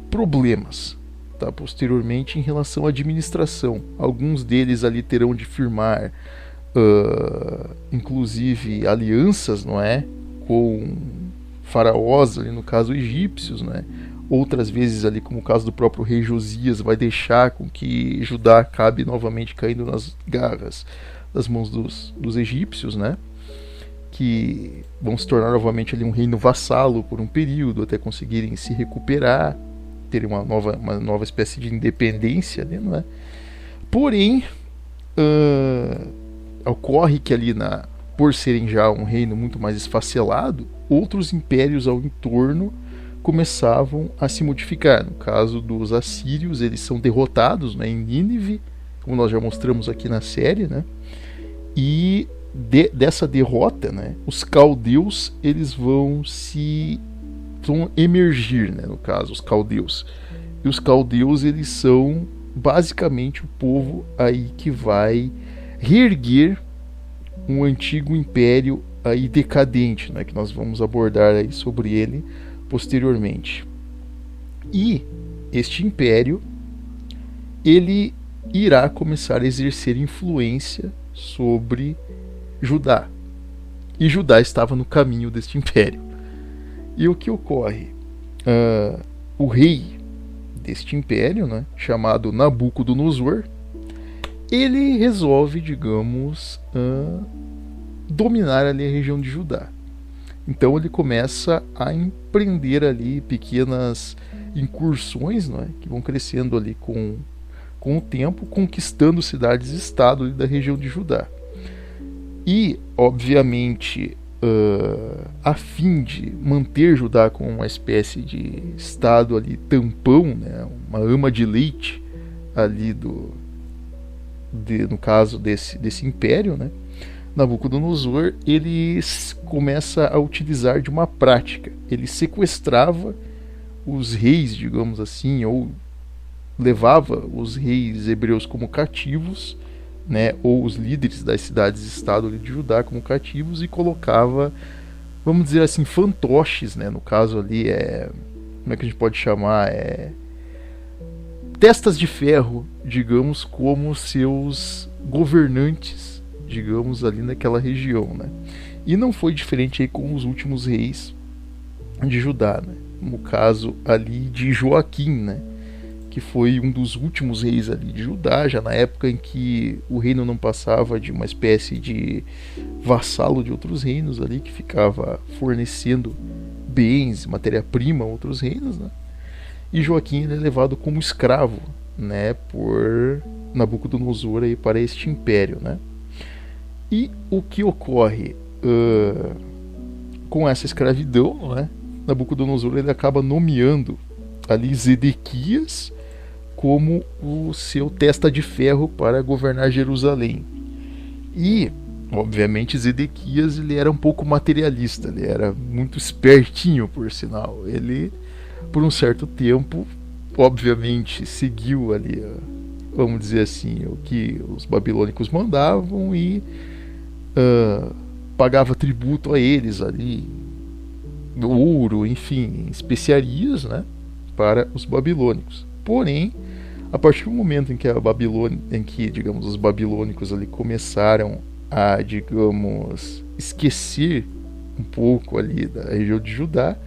problemas, tá? Posteriormente, em relação à administração. Alguns deles ali terão de firmar inclusive alianças, não é, com faraós ali, no caso egípcios, não é? Outras vezes ali, como o caso do próprio rei Josias, vai deixar com que Judá acabe novamente caindo nas garras das mãos dos egípcios, né? Que vão se tornar novamente ali um reino vassalo por um período, até conseguirem se recuperar, terem uma nova espécie de independência, né, não é? Porém, ocorre que ali, por serem já um reino muito mais esfacelado, outros impérios ao entorno começavam a se modificar. No caso dos assírios, eles são derrotados, né, em Nínive, como nós já mostramos aqui na série, né? E dessa derrota, né, os caldeus, eles vão emergir, né, no caso, os caldeus. E os caldeus, eles são basicamente o povo aí que vai reerguer um antigo império aí decadente, né, que nós vamos abordar aí sobre ele posteriormente. E este império, ele irá começar a exercer influência sobre Judá. E Judá estava no caminho deste império. E o que ocorre? O rei deste império, né, chamado Nabucodonosor, ele resolve, digamos, dominar ali a região de Judá. Então ele começa a empreender ali pequenas incursões, não é? Que vão crescendo ali com o tempo, conquistando cidades e estados ali da região de Judá. E, obviamente, a fim de manter Judá como uma espécie de estado ali tampão, né? Uma ama de leite ali no caso desse império, né? Nabucodonosor ele começa a utilizar de uma prática. Ele sequestrava os reis, digamos assim, ou levava os reis hebreus como cativos, né, ou os líderes das cidades-estado de Judá como cativos, e colocava, vamos dizer assim, fantoches, né, no caso ali como é que a gente pode chamar, testas de ferro, digamos, como seus governantes, digamos, ali naquela região, né. E não foi diferente aí com os últimos reis de Judá, né, no caso ali de Joaquim, né, que foi um dos últimos reis ali de Judá, já na época em que o reino não passava de uma espécie de vassalo de outros reinos ali, que ficava fornecendo bens, matéria-prima a outros reinos, né? E Joaquim é levado como escravo, né, por Nabucodonosor aí para este império, né? E o que ocorre com essa escravidão, né? Nabucodonosor ele acaba nomeando ali Zedequias como o seu testa de ferro para governar Jerusalém. E, obviamente, Zedequias ele era um pouco materialista, ele era muito espertinho, por sinal. Ele, por um certo tempo, obviamente, seguiu ali, vamos dizer assim, o que os babilônicos mandavam e pagava tributo a eles ali, ouro, enfim, especiarias, né, para os babilônicos. Porém, a partir do momento em que digamos, os babilônicos ali começaram a, digamos, esquecer um pouco ali da região de Judá,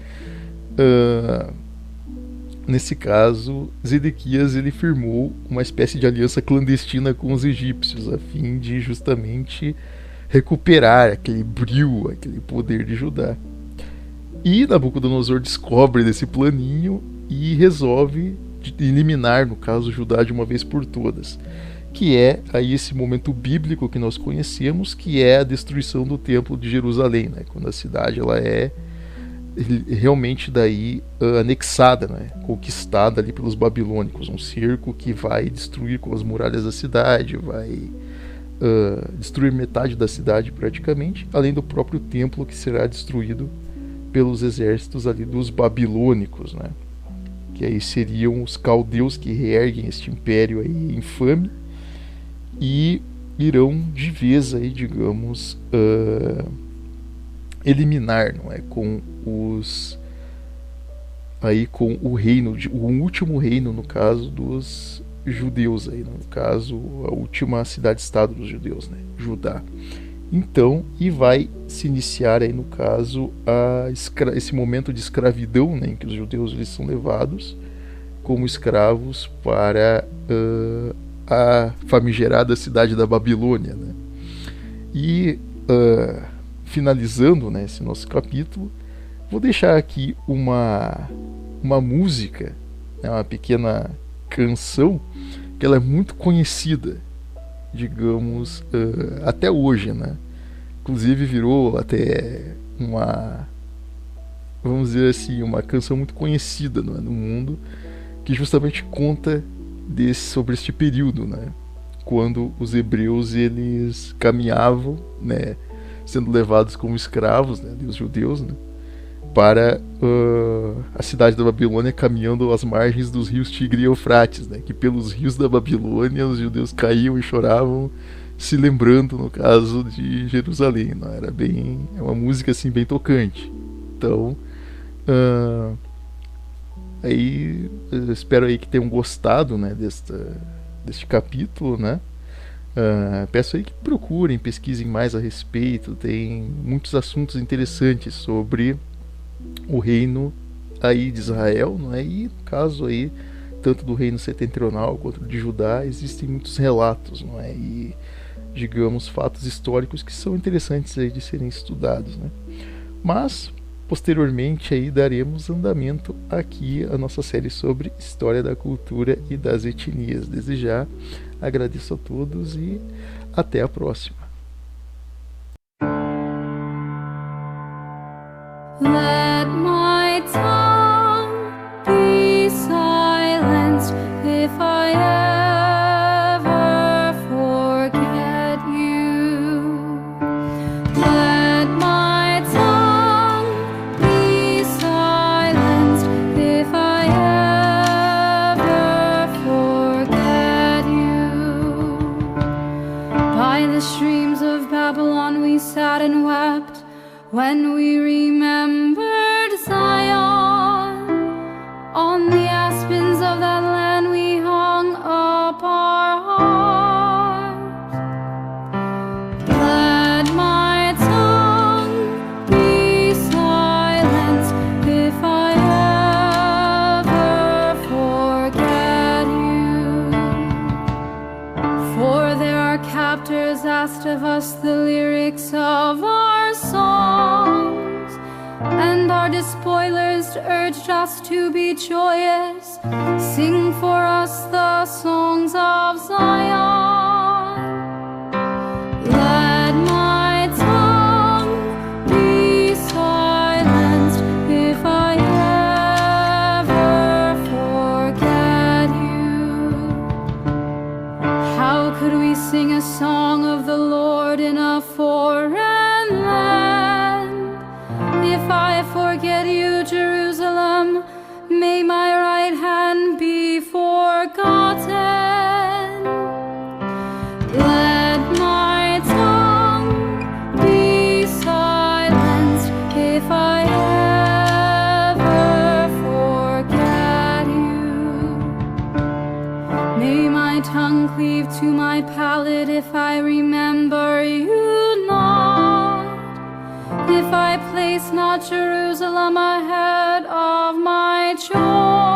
nesse caso, Zedequias ele firmou uma espécie de aliança clandestina com os egípcios, a fim de justamente recuperar aquele brio, aquele poder de Judá. E Nabucodonosor descobre desse planinho e resolve eliminar, no caso, Judá de uma vez por todas, que é aí esse momento bíblico que nós conhecemos, que é a destruição do templo de Jerusalém, né? Quando a cidade ela é realmente daí anexada, né? Conquistada ali pelos babilônicos, um cerco que vai destruir com as muralhas da cidade, vai destruir metade da cidade praticamente, além do próprio templo que será destruído pelos exércitos ali dos babilônicos, né? Que aí seriam os caldeus que reerguem este império aí infame e irão de vez aí, digamos, eliminar, não é, com o reino, o último reino, no caso dos judeus aí, no caso a última cidade-estado dos judeus, né, Judá. Então, e vai se iniciar aí no caso esse momento de escravidão, né, em que os judeus eles são levados como escravos para a famigerada cidade da Babilônia, né? E finalizando, né, esse nosso capítulo, vou deixar aqui uma música, né, uma pequena canção que ela é muito conhecida, digamos, até hoje, né? Inclusive virou até vamos dizer assim, uma canção muito conhecida, né, no mundo, que justamente conta sobre este período, né? Quando os hebreus eles caminhavam, né, sendo levados como escravos, né, os judeus, né, para a cidade da Babilônia, caminhando às margens dos rios Tigre e Eufrates, né, que pelos rios da Babilônia os judeus caíam e choravam, se lembrando, no caso, de Jerusalém, né? É uma música assim bem tocante. Então, aí eu espero aí que tenham gostado, né, deste capítulo, né? Peço aí que procurem, pesquisem mais a respeito. Tem muitos assuntos interessantes sobre o reino aí de Israel, não é? E no caso aí tanto do reino setentrional quanto de Judá existem muitos relatos, não é? E digamos fatos históricos que são interessantes aí de serem estudados, né? Mas posteriormente aí daremos andamento aqui à nossa série sobre história da cultura e das etnias. Desde já agradeço a todos e até a próxima. Let my tongue be silenced if I ever forget you. Let my tongue be silenced if I ever forget you. By the streams of Babylon we sat and wept when we remembered Zion. On the aspens of that land we hung up our harps. Let my tongue be silenced if I ever forget you. For there are captors asked of us the lyrics of our songs, and our despoilers urged us to be joyous. Sing for us the songs of Zion. Let my tongue be silenced if I ever forget you. How could we sing a song of the Lord in a foreign land? If I forget you, Jerusalem, may my right hand be forgotten. Let my tongue be silenced if I ever forget you. May my tongue cleave to my palate if I remember you not. If I place not Jerusalem ahead of my joy.